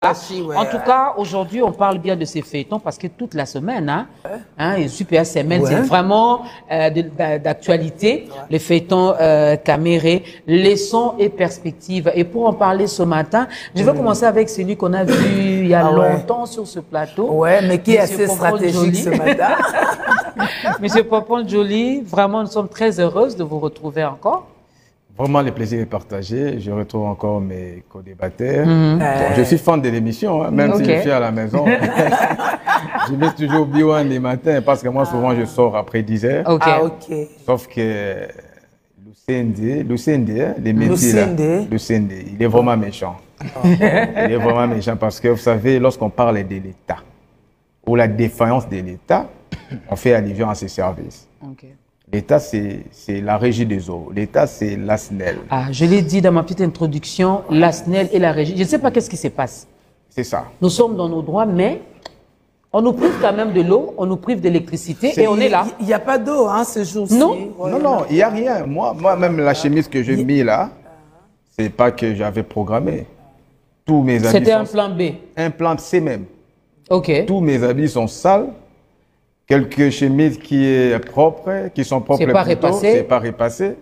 En tout cas, aujourd'hui, on parle bien de ces feuilletons parce que toute la semaine, une super semaine, c'est vraiment d'actualité. Les feuilletons Caméré, leçons et perspectives. Et pour en parler ce matin, je vais commencer avec celui qu'on a vu il y a longtemps sur ce plateau. Ouais, mais qui est assez stratégique ce matin. Monsieur Popon Joly, vraiment, nous sommes très heureuses de vous retrouver encore. Vraiment, le plaisir est partagé. Je retrouve encore mes co-débatteurs. Bon, je suis fan de l'émission, hein, même si je suis à la maison. Je mets toujours B1 les matins parce que moi, souvent, je sors après 10 heures. Sauf que le CND, hein, les métiers là, le CND, il est vraiment méchant. Il est vraiment méchant parce que, vous savez, lorsqu'on parle de l'État ou la défaillance de l'État, on fait allusion à ses services. L'État, c'est la régie des eaux. L'État, c'est l'ASNEL. Ah, je l'ai dit dans ma petite introduction, l'ASNEL et la régie. Je ne sais pas qu'est-ce qui se passe. C'est ça. Nous sommes dans nos droits, mais on nous prive quand même de l'eau, on nous prive d'électricité et on est là. Il n'y a pas d'eau, hein, ce jour-ci. Non, non, il n'y a rien. Moi-même, la chemise que j'ai mis là, c'est pas que j'avais programmé. Tous mes habits. C'était un plan B. Un plan C même. OK. Tous mes habits sont sales. Quelques chemises qui sont propres. C'est pas repassé. C'est pas repassé.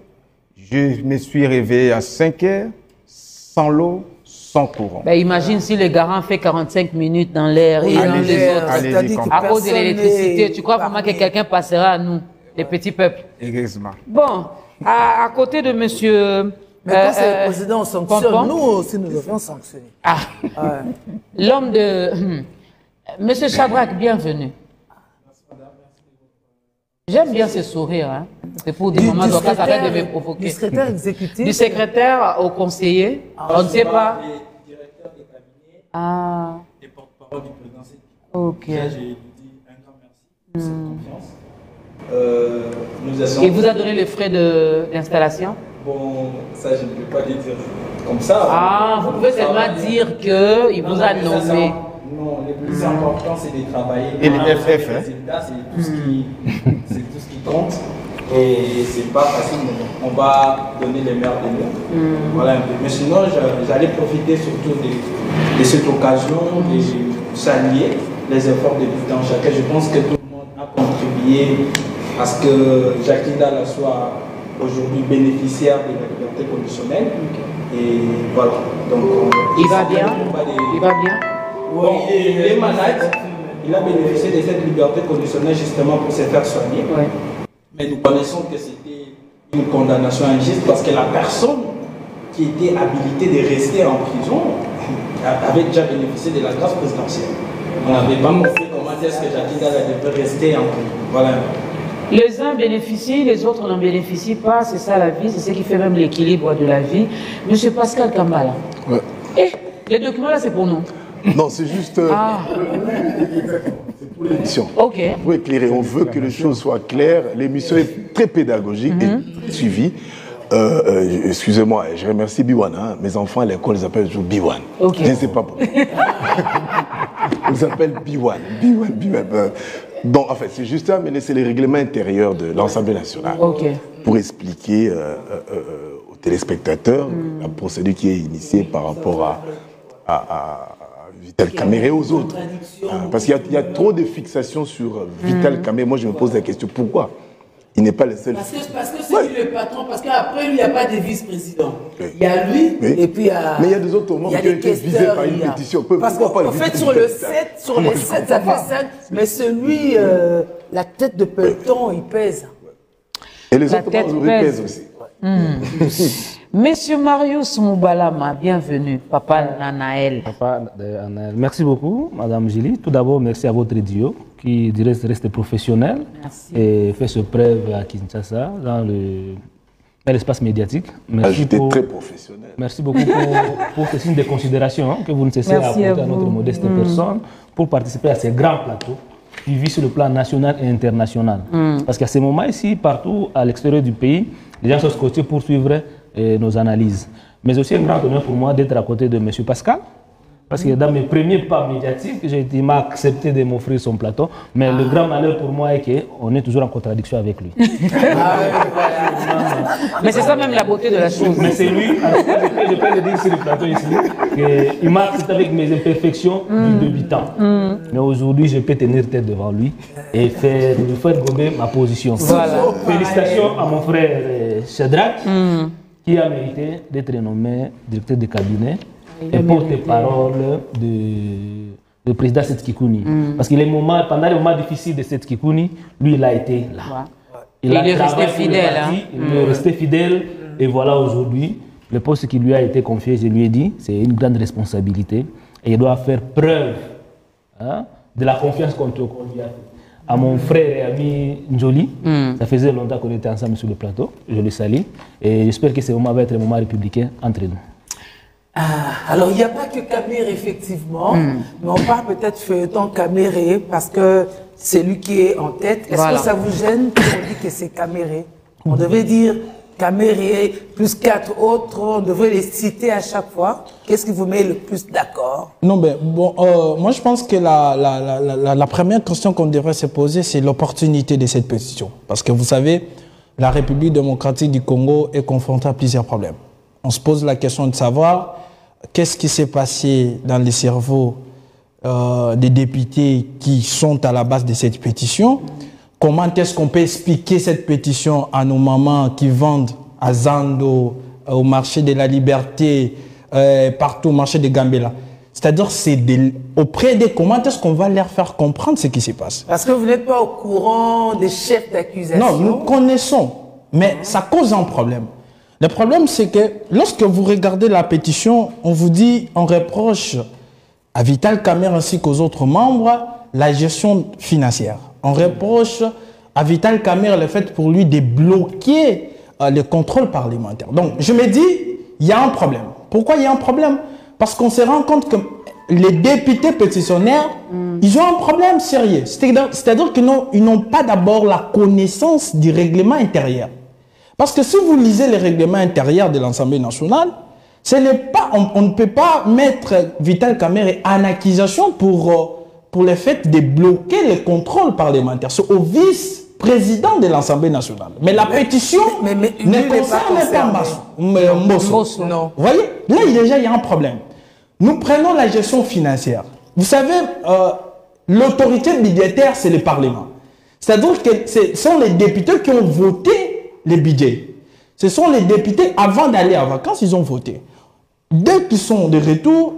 Je me suis réveillé à 5 heures, sans l'eau, sans courant. Ben, imagine si le garant fait 45 minutes dans l'air et dans les autres. À cause de l'électricité, tu crois vraiment que quelqu'un passera à nous, les petits peuples? Exactement. Bon, à côté de monsieur... Mais quand c'est le président, on sanctionne. Nous aussi, nous devons sanctionner. L'homme de... Monsieur Shadrach, bienvenue. J'aime bien ce sourire, hein. C'est pour des moments donc ça arrête de me provoquer. Du secrétaire exécutif. Du secrétaire au conseiller, on ne sait pas. Les directeurs des cabinets et porte-parole du président. Ok. Déjà, j'ai dit un grand merci pour cette confiance. Il vous a donné les frais d'installation? Bon, ça je ne peux pas le dire comme ça. Ah, vous pouvez seulement dire qu'il vous a nommé. Non, le plus important, c'est de travailler. Et les FF, hein? C'est tout ce qui compte. Et c'est pas facile, mais on va donner les meilleurs de nous. Voilà un peu. Mais sinon, j'allais profiter surtout de cette occasion de saluer les efforts de tout un chacun. Je pense que tout le monde a contribué à ce que Jacqueline Dalla soit aujourd'hui bénéficiaire de la liberté conditionnelle. Et voilà. Donc, il va bien? Il va bien? Bon, il est malade, il a bénéficié de cette liberté conditionnelle justement pour se faire soigner. Mais nous connaissons que c'était une condamnation injuste parce que la personne qui était habilitée de rester en prison avait déjà bénéficié de la grâce présidentielle. On n'avait pas montré comment est-ce que Jacqueline Dalla devait rester en prison. Voilà. Les uns bénéficient, les autres n'en bénéficient pas, c'est ça la vie, c'est ce qui fait même l'équilibre de la vie. Monsieur Pascal Kambala, les documents là c'est pour nous? Non, c'est juste... c'est pour l'émission. Ok. Pour éclairer, on veut que les choses soient claires. L'émission est très pédagogique et suivie. Excusez-moi, je remercie B1. Hein. Mes enfants à l'école, ils appellent toujours B1. Okay. Je ne sais pas pourquoi. Ils s'appellent B1. Donc, en fait, c'est juste ça, mais c'est les règlements intérieurs de l'Assemblée nationale. Pour expliquer aux téléspectateurs la procédure qui est initiée par rapport à Vital Caméré et aux autres. Parce qu'il y a trop de fixations sur Vital Caméré. Moi, je me pose la question, pourquoi il n'est pas le seul? Parce que c'est lui le patron, parce qu'après lui, il n'y a pas de vice-président. Il y a lui, et puis il y a... Mais il y a des autres membres qui ont été visés par une pétition. Parce qu'en fait, sur les 7, ça fait 5, mais celui, la tête de peloton, il pèse. Et les autres membres pèsent aussi. Monsieur Marius Moubalama, bienvenue, Papa Nanaël. Papa Nanaël. Merci beaucoup, Madame Julie. Tout d'abord, merci à votre duo qui reste professionnel et fait ses preuves à Kinshasa dans l'espace médiatique. J'étais très professionnel. Merci beaucoup pour ces signes de considération que vous ne cessez à apporter à notre modeste personne pour participer à ces grands plateaux suivis sur le plan national et international. Parce qu'à ce moment ici, partout à l'extérieur du pays, les gens sont scotchés pour suivre nos analyses. Mais aussi un grand honneur pour moi d'être à côté de M. Pascal, Parce que dans mes premiers pas médiatiques, il m'a accepté de m'offrir son plateau. Mais le grand malheur pour moi est qu'on est toujours en contradiction avec lui. Mais c'est ça même la beauté de la chose. Mais c'est lui, je peux le dire sur le plateau ici, qu'il m'a accepté avec mes imperfections du débutant. Mais aujourd'hui, je peux tenir tête devant lui et lui faire gommer ma position. Voilà. Félicitations à mon frère Shadrach, qui a mérité d'être nommé directeur de cabinet et porte-parole de président Setskikouni. Parce que pendant les moments difficiles de Setskikouni, lui, il a été là. Il est resté fidèle. Il est resté fidèle. Et voilà, aujourd'hui, le poste qui lui a été confié, je lui ai dit, c'est une grande responsabilité. Et il doit faire preuve de la confiance qu'on lui a fait. À mon frère et ami Njoli, ça faisait longtemps qu'on était ensemble sur le plateau. Je le salue. Et j'espère que ce moment va être un moment républicain entre nous. Alors, il n'y a pas que Caméré, effectivement, mais on parle peut-être feuilleton Caméré parce que c'est lui qui est en tête. Est-ce que ça vous gêne qu'on dit que c'est Caméré? On devait dire Caméré plus 4 autres, on devrait les citer à chaque fois. Qu'est-ce qui vous met le plus d'accord? Non, ben, bon, moi je pense que la première question qu'on devrait se poser, c'est l'opportunité de cette pétition. Parce que vous savez, la République démocratique du Congo est confrontée à plusieurs problèmes. On se pose la question de savoir qu'est-ce qui s'est passé dans les cerveaux des députés qui sont à la base de cette pétition. Comment est-ce qu'on peut expliquer cette pétition à nos mamans qui vendent à Zando, au marché de la Liberté, partout au marché de Gambela? C'est-à-dire, auprès des comment est-ce qu'on va leur faire comprendre ce qui se passe? Parce que vous n'êtes pas au courant des chefs d'accusation. Non, nous connaissons, mais ça cause un problème. Le problème, c'est que lorsque vous regardez la pétition, on vous dit, on reproche à Vital Kamerhe ainsi qu'aux autres membres la gestion financière. On reproche à Vital Kamerhe le fait pour lui de bloquer le contrôle parlementaire. Donc, je me dis, il y a un problème. Pourquoi il y a un problème? Parce qu'on se rend compte que les députés pétitionnaires, ils ont un problème sérieux. C'est-à-dire qu'ils n'ont pas d'abord la connaissance du règlement intérieur. Parce que si vous lisez les règlements intérieurs de l'Assemblée nationale, on ne peut pas mettre Vital Kamerhe en accusation pour le fait de bloquer le contrôle parlementaire. C'est au vice-président de l'Assemblée nationale. Mais la pétition ne concerne pas Mbosso. Non. Vous voyez, là déjà il y a un problème. Nous prenons la gestion financière. Vous savez, l'autorité budgétaire, c'est le Parlement. C'est-à-dire que ce sont les députés qui ont voté les budgets. Ce sont les députés, avant d'aller en vacances, ils ont voté. Dès qu'ils sont de retour,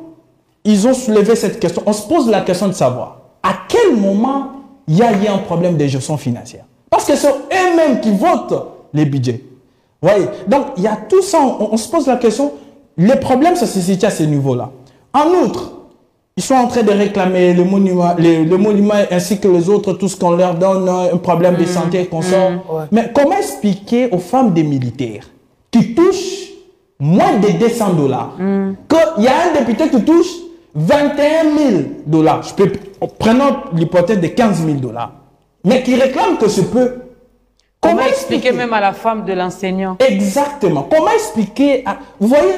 ils ont soulevé cette question. On se pose la question de savoir à quel moment il y a eu un problème de gestion financière. Parce que c'est eux-mêmes qui votent les budgets. Vous voyez? Donc, il y a tout ça. On se pose la question. Les problèmes, ça se situe à ce niveau-là. En outre, ils sont en train de réclamer le monument ainsi que les autres, tout ce qu'on leur donne, un problème de santé qu'on sort. Mais comment expliquer aux femmes des militaires qui touchent moins de 200 $, qu'il y a un député qui touche 21 000 $, prenons l'hypothèse de 15 000 $, mais qui réclame que ce peu. Comment expliquer même à la femme de l'enseignant? Exactement. Comment expliquer vous voyez?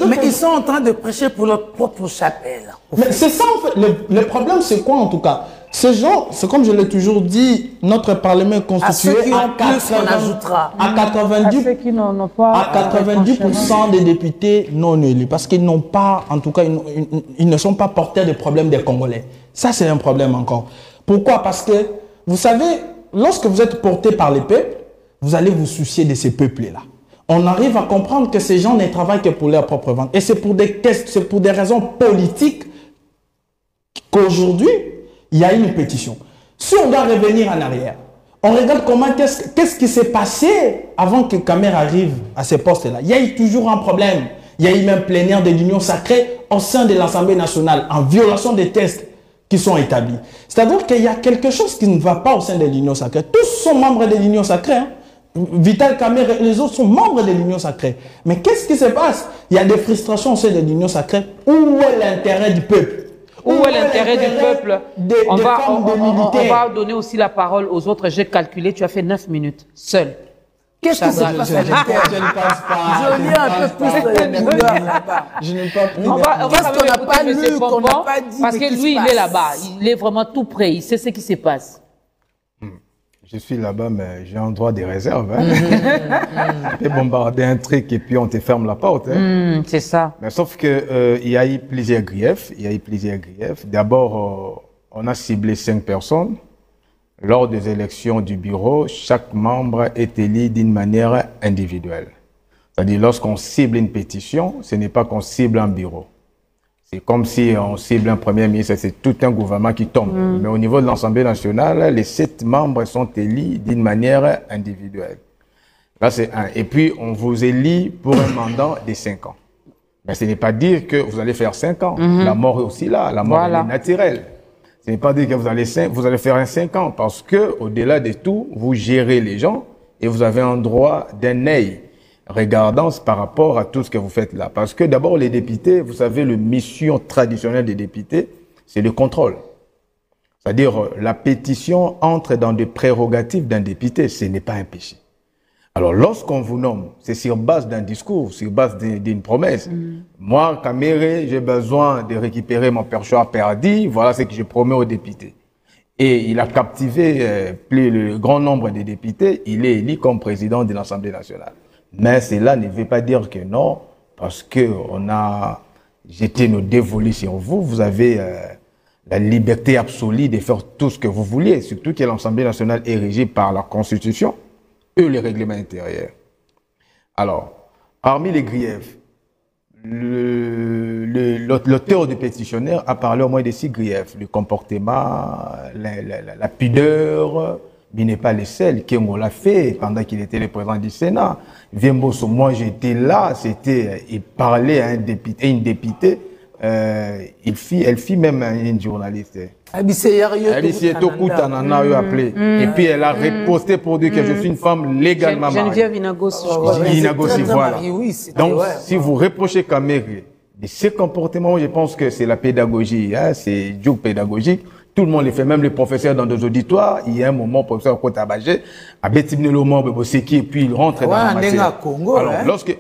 Mais ils sont en train de prêcher pour leur propre chapelle. Mais c'est ça, en fait. Le problème, c'est quoi, en tout cas? Ces gens, c'est comme je l'ai toujours dit, notre Parlement est constitué à 90% des députés non élus. Parce qu'ils n'ont pas, en tout cas, ils ne sont pas porteurs des problèmes des Congolais. Ça, c'est un problème encore. Pourquoi? Parce que, vous savez, lorsque vous êtes porté par les peuples, vous allez vous soucier de ces peuples-là. On arrive à comprendre que ces gens ne travaillent que pour leur propre vente. Et c'est pour des raisons politiques qu'aujourd'hui, il y a une pétition. Si on doit revenir en arrière, on regarde comment qu'est-ce qui s'est passé avant que Kamerhe arrive à ce poste-là. Il y a eu toujours un problème. Il y a eu même plénière de l'Union sacrée au sein de l'Assemblée nationale en violation des textes qui sont établis. C'est-à-dire qu'il y a quelque chose qui ne va pas au sein de l'Union sacrée. Tous sont membres de l'Union sacrée. Hein. Vital Kamerhe et les autres sont membres de l'Union sacrée. Mais qu'est-ce qui se passe? Il y a des frustrations au sein de l'Union sacrée. Où est l'intérêt du peuple? Où est l'intérêt du peuple? On va donner aussi la parole aux autres. J'ai calculé, tu as fait 9 minutes, seul. Qu'est-ce que ça passe? Je ne pense pas. Je lis un peu plus de couleurs là-bas. Je n'ai pas. On va Qu'est-ce qu'on n'a pas lu, qu'on n'a pas dit? Parce que lui, il est là-bas. Il est vraiment tout près. Il sait ce qui se passe. Je suis là-bas, mais j'ai un droit de réserve. Hein. Tu peux bombarder un truc et puis on te ferme la porte. Hein. C'est ça. Mais sauf que il y a eu plusieurs griefs. D'abord, on a ciblé 5 personnes. Lors des élections du bureau, chaque membre est élu d'une manière individuelle. C'est-à-dire, lorsqu'on cible une pétition, ce n'est pas qu'on cible un bureau. C'est comme si on cible un premier ministre, c'est tout un gouvernement qui tombe. Mais au niveau de l'Assemblée nationale, les 7 membres sont élus d'une manière individuelle. Là, c'est un. Et puis, on vous élit pour un mandat de 5 ans. Mais ce n'est pas dire que vous allez faire 5 ans. La mort est aussi là. La mort est naturelle. Ce n'est pas dire que vous allez faire un 5 ans. Parce que, au-delà de tout, vous gérez les gens et vous avez un droit d'un œil regardant par rapport à tout ce que vous faites là. Parce que d'abord, les députés, vous savez, la mission traditionnelle des députés, c'est le contrôle. C'est-à-dire, la pétition entre dans des prérogatives d'un député, ce n'est pas un péché. Alors, lorsqu'on vous nomme, c'est sur base d'un discours, sur base d'une promesse. Moi, Kamere, j'ai besoin de récupérer mon perchoir perdu, voilà ce que je promets aux députés. Et il a captivé le grand nombre de députés, il est élu comme président de l'Assemblée nationale. Mais cela ne veut pas dire que non, parce qu'on a jeté nos dévolus sur vous. Vous avez la liberté absolue de faire tout ce que vous voulez, surtout que l'Assemblée nationale est régie par la Constitution et les règlements intérieurs. Alors, parmi les griefs, l'auteur du pétitionnaire a parlé au moins de 6 griefs. Le comportement, la pudeur. Il n'est pas le seul. Kengo l'a fait pendant qu'il était le président du Sénat. Viemboso, moi j'étais là, il parlait à un député, une députée, elle fit même à une journaliste. Et puis elle a reposté pour dire que je suis une femme légalement mariée. Geneviève Inagossi, voilà. Donc, si vous reprochez Kamere de ce comportement, je pense que c'est la pédagogie, hein, c'est du pédagogique. Tout le monde le fait, même les professeurs dans des auditoires. Il y a un moment, le professeur Kotabagé a bêtisiné le mot, et puis il rentre dans la matière. Alors, lorsque...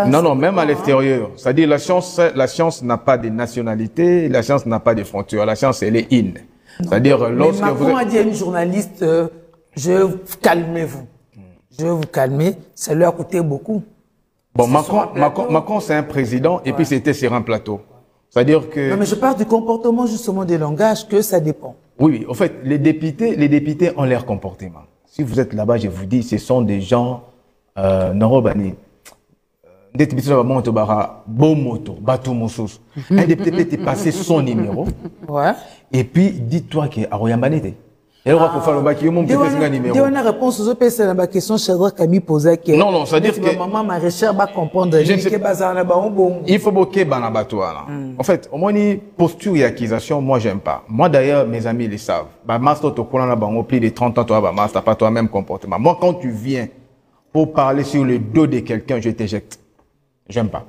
Non, même à l'extérieur. C'est-à-dire, la science n'a pas de nationalité, la science n'a pas de frontières. La science, elle est in. C'est-à-dire, lorsque Macron a dit à une journaliste, calmez-vous. Je vais vous calmer. Ça lui a coûté beaucoup. Bon, Macron, c'est un président, et puis c'était sur un plateau. C'est-à-dire que... Non, mais je parle du comportement, justement, du langage, que ça dépend. Oui, en fait, les députés ont leur comportement. Si vous êtes là-bas, je vous dis, ce sont des gens, Norobani, des députés qui vont un député peut te passer son numéro. Ouais. Et puis, dis-toi qu'il y a Royambanete. Et on va faire le bac, il y a mon petit numéro. On a réponse aux autres c'est la question que Camille posait. Non, c'est-à-dire que... Maman, ma recherche va comprendre. Il faut bloquer Banabatoire. En fait, au moins, une posture et accusation, moi, j'aime pas. Moi, d'ailleurs, mes amis le savent. Master, tu as plus de 30 ans, tu n'as pas toi-même comportement. Moi, quand tu viens pour parler sur le dos de quelqu'un, je t'éjecte. J'aime pas.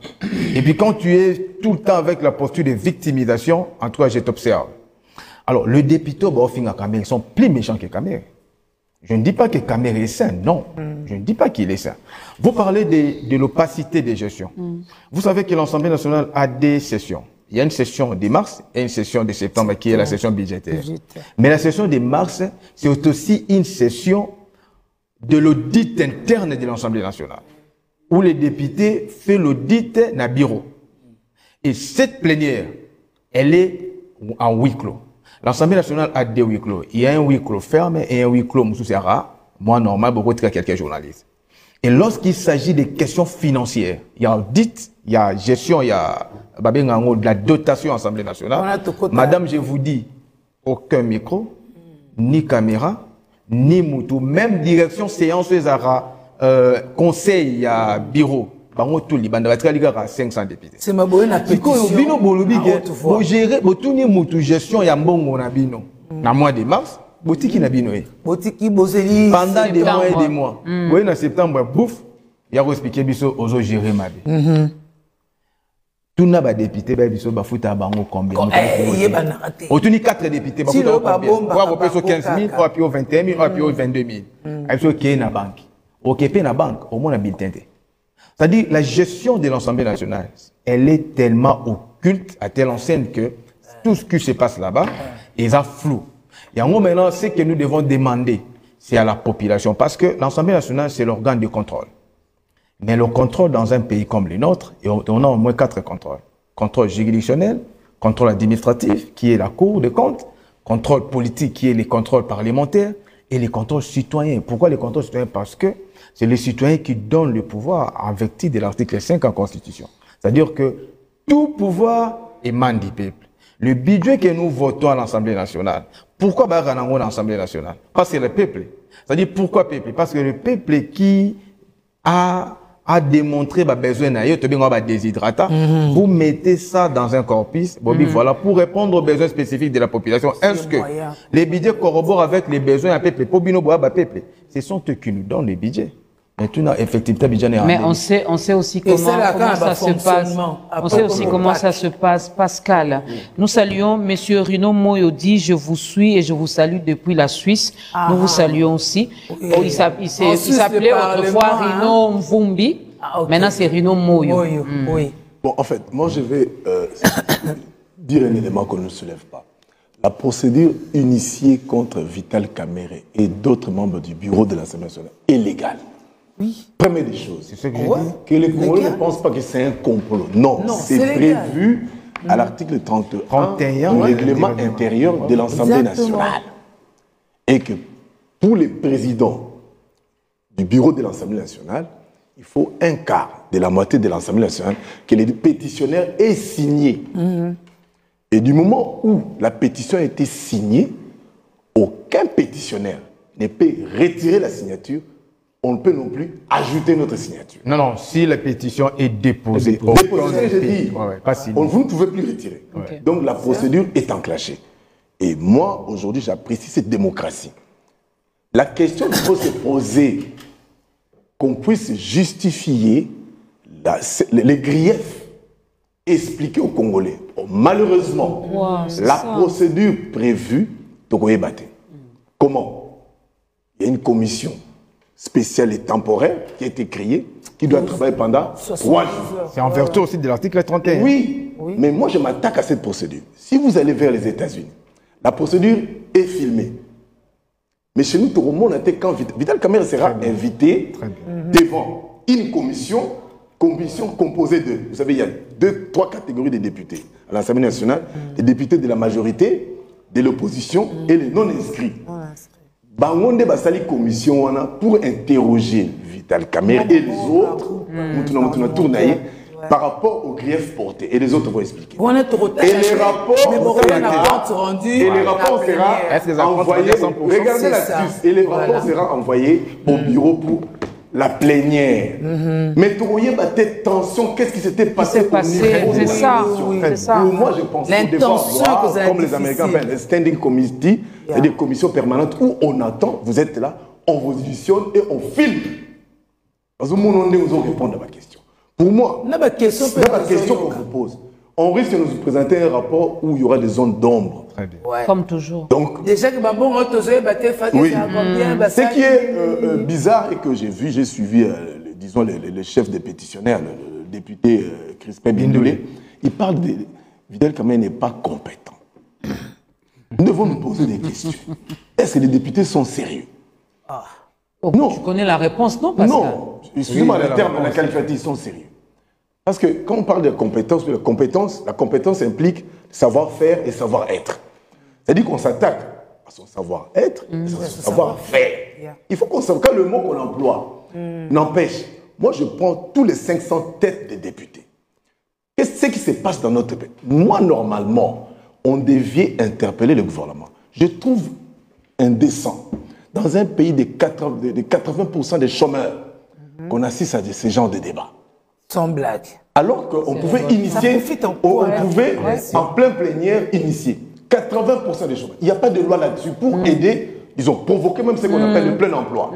Et puis, quand tu es tout le temps avec la posture de victimisation, en tout cas, je t'observe. Alors, les députés, ils sont plus méchants que Kamere. Je ne dis pas que Kamere est sain, non. Je ne dis pas qu'il est sain. Vous parlez de l'opacité des gestions. Vous savez que l'Assemblée nationale a des sessions. Il y a une session de mars et une session de septembre qui est la session budgétaire. Mais la session de mars, c'est aussi une session de l'audit interne de l'Assemblée nationale, où les députés font l'audit dans le bureau. Et cette plénière, elle est en huis clos. L'Assemblée nationale a 2 huis clos. Il y a un huis clos ferme et un huis clos moussoussera. Moi, normal, beaucoup de quelques journalistes. Et lorsqu'il s'agit des questions financières, il y a audit, il y a gestion, il y a de la dotation à l'Assemblée nationale. Madame, je vous dis, aucun micro, ni caméra, ni moutou, même direction séance, conseil, bureau. Tout le monde a 500 députés. C'est ma bonne appétition. Vous gérez, vous gestion ya mbongo na bino. Na mois de mars, botiki na bino. Botiki bozeli. Pendant des mois et des mois. Oui, en septembre, bouf, il y a expliqué biso ozo gérer ma vie. Tout n'a pas député, biso ba futa bango combien. Otuni 4 députés, ba futa combien. Pour 15 000, pour 21 000, pour 22 000. Aïso qui est na banque. occupé la banque, au moins la bulletin. C'est-à-dire, la gestion de l'Assemblée nationale, elle est tellement occulte à telle enseigne que tout ce qui se passe là-bas est flou. Et en gros, maintenant, ce que nous devons demander, c'est à la population. Parce que l'Assemblée nationale, c'est l'organe de contrôle. Mais le contrôle dans un pays comme le nôtre, et on a au moins 4 contrôles. Contrôle juridictionnel, contrôle administratif, qui est la Cour des comptes, contrôle politique, qui est les contrôles parlementaires, et les contrôles citoyens. Pourquoi les contrôles citoyens? Parce que c'est les citoyens qui donnent le pouvoir en vertu de l'article 5 en Constitution. C'est-à-dire que tout pouvoir émane du peuple. Le budget que nous votons à l'Assemblée nationale, pourquoi Baranango à l'Assemblée nationale? Parce que le peuple. C'est-à-dire pourquoi peuple? Parce que le peuple qui a démontré besoin de déshydratat, vous mettez ça dans un corpus, voilà, pour répondre aux besoins spécifiques de la population. Est-ce que les budgets corroborent avec les besoins du peuple? Ce sont eux qui nous donnent les budgets. Mais on sait aussi comment ça se passe. On sait aussi comment ça se passe. Pascal, nous saluons Monsieur Rino Moyodi, je vous suis et je vous salue depuis la Suisse. Nous vous saluons aussi. Il s'appelait autrefois Rino Mvumbi. Maintenant c'est Rino Moyo. Oui. Bon, en fait, moi je vais dire un élément qu'on ne soulève pas. La procédure initiée contre Vital Kamerhe et d'autres membres du bureau de l'Assemblée nationale est légale. Oui. Première des choses, c'est ce que je dis, que les Congolais ne pensent pas que c'est un complot. Non, c'est prévu à l'article 31 du règlement intérieur de l'Assemblée nationale. Et que pour les présidents du bureau de l'Assemblée nationale, il faut un quart de la moitié de l'Assemblée nationale que les pétitionnaires aient signé. Et du moment où la pétition a été signée, aucun pétitionnaire ne peut retirer la signature. On ne peut non plus ajouter notre signature. Non, non, si la pétition est déposée, vous ne pouvez plus retirer. Donc la procédure est enclenchée. Et moi, aujourd'hui, j'apprécie cette démocratie. La question qu'il faut se poser, qu'on puisse justifier les griefs expliqués aux Congolais. Malheureusement, la procédure prévue, comment? Il y a une commission spéciale et temporaire qui a été créée, qui doit travailler pendant 3 jours. C'est en vertu aussi de l'article 31. Oui, mais moi je m'attaque à cette procédure. Si vous allez vers les États-Unis, la procédure est filmée. Mais chez nous, tout le monde a été quand Vital Kamerhe sera invité devant une commission composée de, vous savez, il y a 3 catégories de députés à l'Assemblée nationale, les députés de la majorité, de l'opposition et les non-inscrits. Bangonde basali commission pour interroger Vital Kamerhe et les autres, par rapport aux griefs portés. Et les autres vont expliquer. Et les rapports sera envoyé. Regardez l'astuce. Et les rapports sera envoyé au bureau pour la plénière. Mais tu voyez cette tension, qu'est-ce qui s'était passé au niveau de c'est ça. Moi, je pense que comme les Américains appellent les standing committee, il y a des commissions permanentes où on attend, vous êtes là, on vous auditionne et on filme. Parce que nous allons répondre à ma question. Pour moi, la question qu'on vous pose, on risque de nous présenter un rapport où il y aura des zones d'ombre. Comme toujours. Donc, déjà que oui. Ce qui est bizarre et que j'ai suivi, disons, les chefs des pétitionnaires, le député Crispin Bindoulé, il parle de Vital Kamerhe n'est pas compétent. Nous devons nous poser des questions. Est-ce que les députés sont sérieux? Non. Tu connais la réponse, non, Pascal? Non, excusez-moi, le terme, la qualificative, ils sont sérieux. Parce que quand on parle de compétence, la compétence implique savoir-faire et savoir-être. C'est-à-dire qu'on s'attaque à son savoir-être et à son savoir-faire. Il faut qu'on sache, quand le mot qu'on emploie n'empêche, moi je prends tous les 500 têtes des députés. Qu'est-ce qui se passe dans notre pays? Moi, normalement, on devait interpeller le gouvernement. Je trouve indécent, dans un pays de 80% des chômeurs, qu'on assiste à ce genre de débat. Sans blague. Alors qu'on pouvait initier, on pouvait en plein plénière initier 80% des chômeurs. Il n'y a pas de loi là-dessus pour aider Ils ont provoqué même ce qu'on appelle le plein emploi.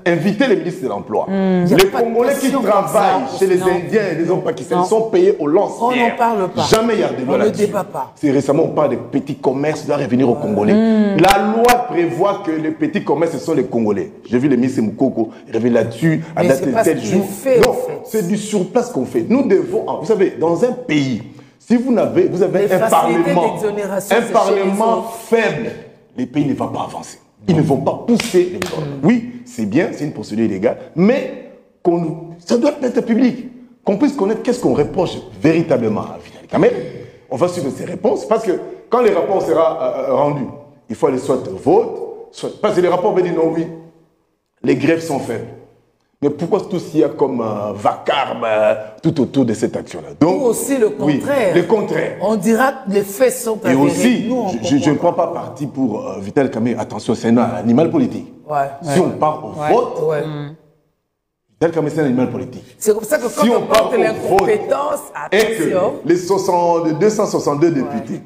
Inviter les ministres de l'Emploi. Les Congolais qui travaillent chez les Indiens et les hommes pakistanais sont payés au lance-pierre. On n'en parle pas. Jamais il y a de loi là-dessus. On ne débat pas. C'est récemment, on parle des petits commerces, doit revenir aux Congolais. La loi prévoit que les petits commerces, ce sont les Congolais. J'ai vu le ministre Moukoko revenir là-dessus à date de tel jour. Non, c'est du surplace qu'on fait. Nous devons, vous savez, dans un pays, si vous avez un parlement faible, le pays ne va pas avancer. Ils ne vont pas pousser les gens. Oui, c'est bien, c'est une procédure illégale, mais ça doit être public. Qu'on puisse connaître qu'est-ce qu'on reproche véritablement à Vital Kamerhe. On va suivre ces réponses, parce que quand les rapports seront rendus, il faut aller soit vote, soit... Parce que les rapports vont dire non, oui, les grèves sont faibles. Mais pourquoi tout ce qu'il y a comme vacarme tout autour de cette action-là? Donc, ou aussi le contraire. Oui, le contraire. On dira que les faits sont avérés. Et aussi, je ne prends pas parti pour Vital Kamerhe. Attention, c'est un animal politique. Si on part au vote, Vital Kamerhe, c'est un animal politique. C'est comme ça que quand on porte l'incompétence, attention. Et que les 262 députés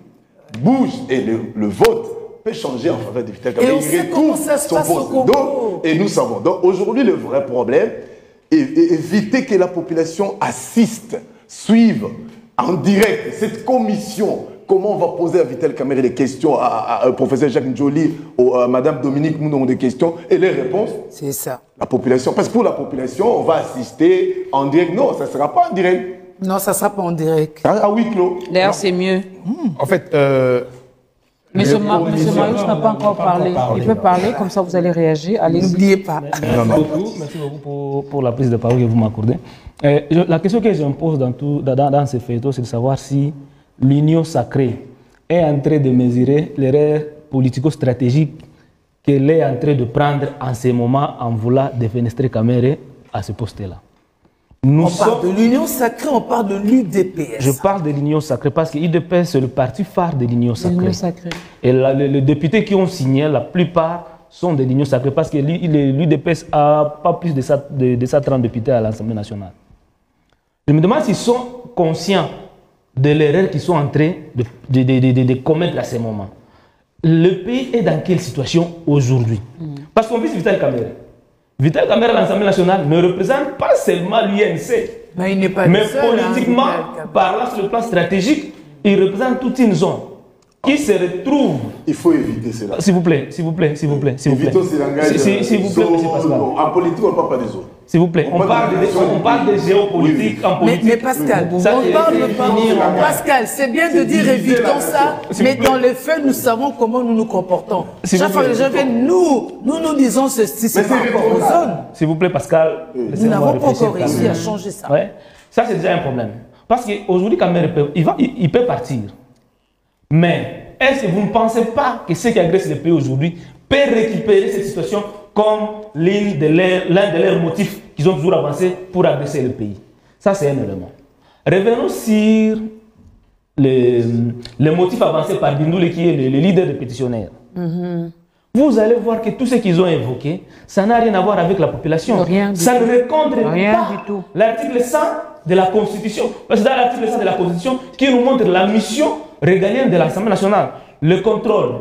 bougent et le vote peut changer en faveur de Vital Kamerhe. Et on sait comment ça se passe au Congo. Et nous savons. Donc aujourd'hui, le vrai problème est éviter que la population assiste, suive en direct cette commission. Comment on va poser à Vital Kamerhe des questions, au professeur Jacques Njoli, à Madame Dominique Moudon des questions, et les réponses. C'est ça. La population. Parce que pour la population, on va assister en direct. Non, ça ne sera pas en direct. Non, ça ne sera pas en direct. À huis clos. D'ailleurs, c'est mieux. En fait, Monsieur Marius n'a pas encore parlé. Il peut parler, comme ça vous allez réagir. Allez-y. N'oubliez pas. Merci beaucoup pour la prise de parole que vous m'accordez. La question que je me pose dans ces feuilletons, c'est de savoir si l'Union sacrée est en train de mesurer l'erreur politico-stratégique qu'elle est en train de prendre en ce moment en voulant défenestrer Kamerhe à ce poste-là. On parle de l'Union sacrée, on parle de l'UDPS. Je parle de l'Union sacrée parce que l'UDPS, c'est le parti phare de l'Union sacrée. Et les députés qui ont signé, la plupart sont de l'Union sacrée parce que l'UDPS n'a pas plus de 130 députés à l'Assemblée nationale. Je me demande s'ils sont conscients de l'erreur qu'ils sont en train de commettre à ce moment. Le pays est dans quelle situation aujourd'hui? Parce qu'on vise Vital Kamerhe. Vital Kamerhe à l'Assemblée nationale ne représente pas seulement l'UNC, mais il n'est pas mais seul, politiquement, parlant sur le plan stratégique, il représente toute une zone qui se retrouve. Il faut éviter cela. S'il vous plaît, s'il vous plaît, s'il vous plaît. Évitons ces langages. S'il vous plaît, monsieur Pascal. En politique, on ne parle pas des autres. S'il vous plaît, on parle de géopolitique en politique. Mais Pascal, on parle pas. Pascal, c'est bien de dire évitons ça, mais dans les faits, nous savons comment nous nous comportons. Chaque fois que les gens viennent, nous disons ceci, c'est par rapport aux zones. S'il vous plaît, Pascal, nous n'avons pas encore réussi à changer ça. Ouais. Ça, c'est déjà un problème. Parce qu'aujourd'hui, Kamerhe il peut partir. Mais est-ce que vous ne pensez pas que ceux qui agressent le pays aujourd'hui peuvent récupérer cette situation comme l'un de leurs motifs qu'ils ont toujours avancé pour agresser le pays? Ça, c'est un élément. Revenons sur le motif avancé par Bindoule, qui est le leader des pétitionnaires. Vous allez voir que tout ce qu'ils ont évoqué, ça n'a rien à voir avec la population. Ça ne rencontre pas l'article 100 de la Constitution. Parce que dans l'article 100 de la Constitution, qui nous montre la mission régalienne de l'Assemblée nationale, le contrôle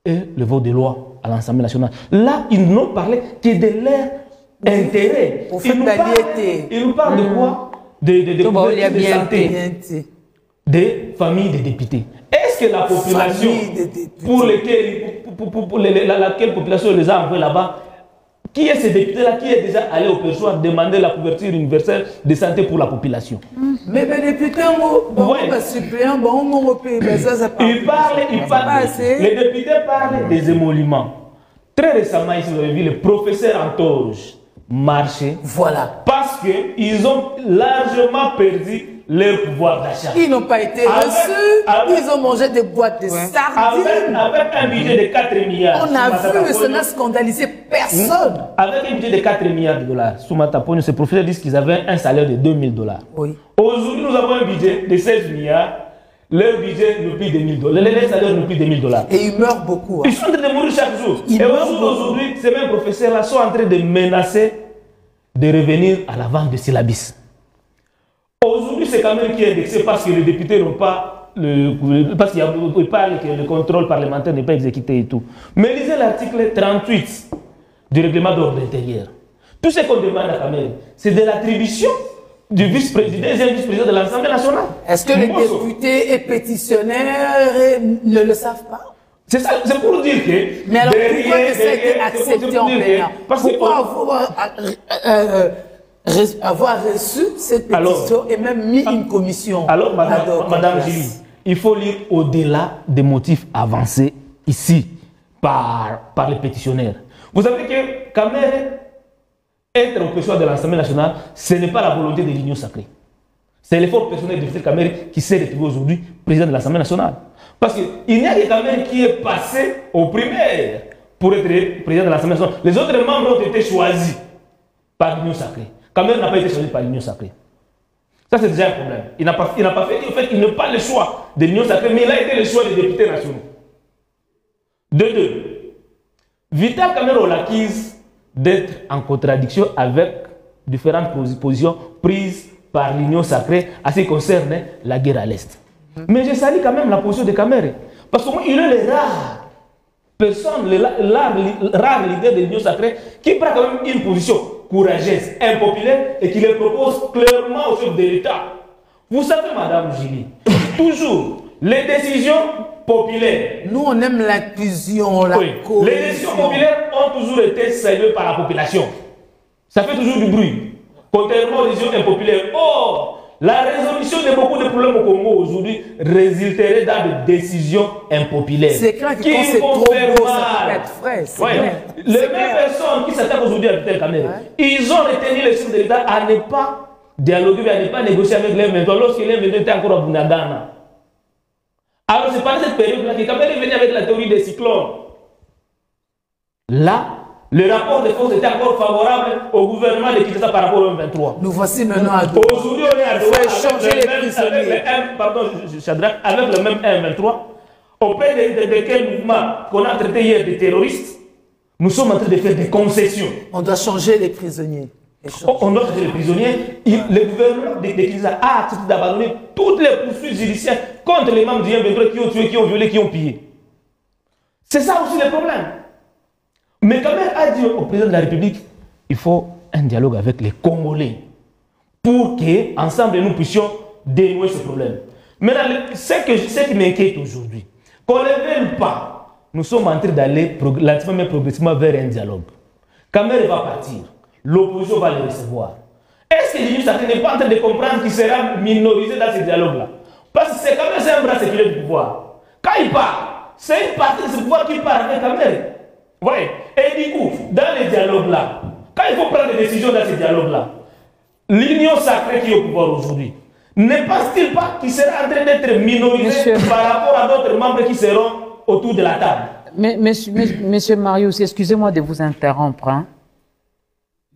et le vote des lois à l'Assemblée nationale. Là, ils n'ont parlé que de leur intérêt. Ils nous parlent de quoi? De santé, des familles des députés. Est-ce que la population, pour laquelle population les a envoyés là-bas, qui est ce député-là qui est déjà allé au perchoir demander la couverture universelle de santé pour la population? Mais les députés, suppléants, les députés parlent des émoluments. Très récemment, ici, vous avez vu le professeur Antoge marcher. Voilà. Parce qu'ils ont largement perdu leur pouvoir d'achat. Ils n'ont pas été reçus, ils ont mangé des boîtes de sardines. Avec un budget de 4 milliards. On a vu, ça n'a scandalisé personne. Avec un budget de 4 milliards de dollars. Soumata Pogno, ces professeurs disent qu'ils avaient un salaire de 2000 dollars. Oui. Aujourd'hui, nous avons un budget de 16 milliards. Leur budget n'est plus de 1000 dollars. Les salaires n'est plus de 1000 dollars. Et ils meurent beaucoup. Ils sont en train de mourir chaque jour. Et aujourd'hui, ces mêmes professeurs-là sont en train de menacer de revenir à la vente de syllabus. Aujourd'hui, c'est quand même qui est indexé parce que les députés n'ont pas parce qu'il parle que le contrôle parlementaire n'est pas exécuté et tout. Mais lisez l'article 38 du règlement d'ordre intérieur. Tout ce qu'on demande à Kamere, c'est de l'attribution du vice-président, deuxième vice-président de l'Assemblée nationale. Est-ce que les députés et pétitionnaires ne le savent pas? C'est ça, c'est pour dire que... Mais alors pourquoi ça a été accepté en plénière? Pourquoi avoir reçu cette pétition et même mis une commission? Alors, Madame Gilly, il faut lire au-delà des motifs avancés ici par les pétitionnaires. Vous savez que Kamere, être au président de l'Assemblée nationale, ce n'est pas la volonté de l'Union sacrée. C'est l'effort personnel de M. Kamere qui s'est retrouvé aujourd'hui président de l'Assemblée nationale. Parce qu'il n'y a que Kamere qui est passé aux primaires pour être président de l'Assemblée nationale. Les autres membres ont été choisis par l'Union sacrée. Kamere n'a pas été choisi par l'Union sacrée. Ça, c'est déjà un problème. Il n'a pas fait, en fait, il n'a pas le choix de l'Union sacrée, mais il a été le choix des députés nationaux. De deux, Vital Kamerhe l'acquise d'être en contradiction avec différentes positions prises par l'Union sacrée à ce qui concerne la guerre à l'Est. Mais je salue quand même la position de Kamere, parce qu'il est le rare personne, le rare leader de l'Union sacrée qui prend quand même une position courageuse, impopulaire et qui le propose clairement au chef de l'État. Vous savez, Madame Gilly, toujours les décisions populaires. Nous, on aime l'inclusion, la cohésion. Les décisions populaires ont toujours été saluées par la population. Ça fait toujours du bruit. Contrairement aux décisions impopulaires. Or, la résolution de beaucoup de problèmes au Congo aujourd'hui résulterait dans des décisions impopulaires. C'est clair que quand c'est trop beau, ça peut être frais. Les mêmes personnes qui s'attaquent aujourd'hui à Vital Kamerhe, ils ont retenu les chefs de l'État à ne pas dialoguer, à ne pas négocier avec les M23 lorsque les M23 étaient encore à Bunagana. Alors c'est par cette période-là que Kamerhe est venu avec la théorie des cyclones. Là, le rapport de force était encore favorable au gouvernement de Kinshasa par rapport au M23. Nous voici maintenant à Doha. Aujourd'hui, on est à Doha avec le même M23, auprès de quel mouvement qu'on a traité hier des terroristes. Nous sommes en train de faire des concessions. On doit changer les prisonniers. On doit changer les prisonniers. Le gouvernement de Kinshasa a accepté d'abandonner toutes les poursuites judiciaires contre les membres du M23 qui ont tué, qui ont violé, qui ont pillé. C'est ça aussi le problème. Mais Kamerhe a dit au président de la République, il faut un dialogue avec les Congolais pour qu'ensemble nous puissions dénouer ce problème. Maintenant, ce qui m'inquiète aujourd'hui, qu'on ne le veuille pas, nous sommes en train d'aller lentement mais progressivement vers un dialogue. Kamerhe va partir, l'opposition va le recevoir. Est-ce que l'Union sacrée n'est pas en train de comprendre qu'il sera minorisé dans ce dialogue-là? Parce que c'est Kamerhe, c'est un bras séculaire du pouvoir. Quand il part, c'est une partie de ce pouvoir qui part avec Kamerhe. Ouais. Et du coup, dans les dialogues-là, quand il faut prendre des décisions dans ces dialogues-là, l'Union sacrée qui est au pouvoir aujourd'hui, ne pense-t-il pas qu'il sera en train d'être minorisé par rapport à d'autres membres qui seront autour de la table? Monsieur Marius, excusez-moi de vous interrompre. Hein.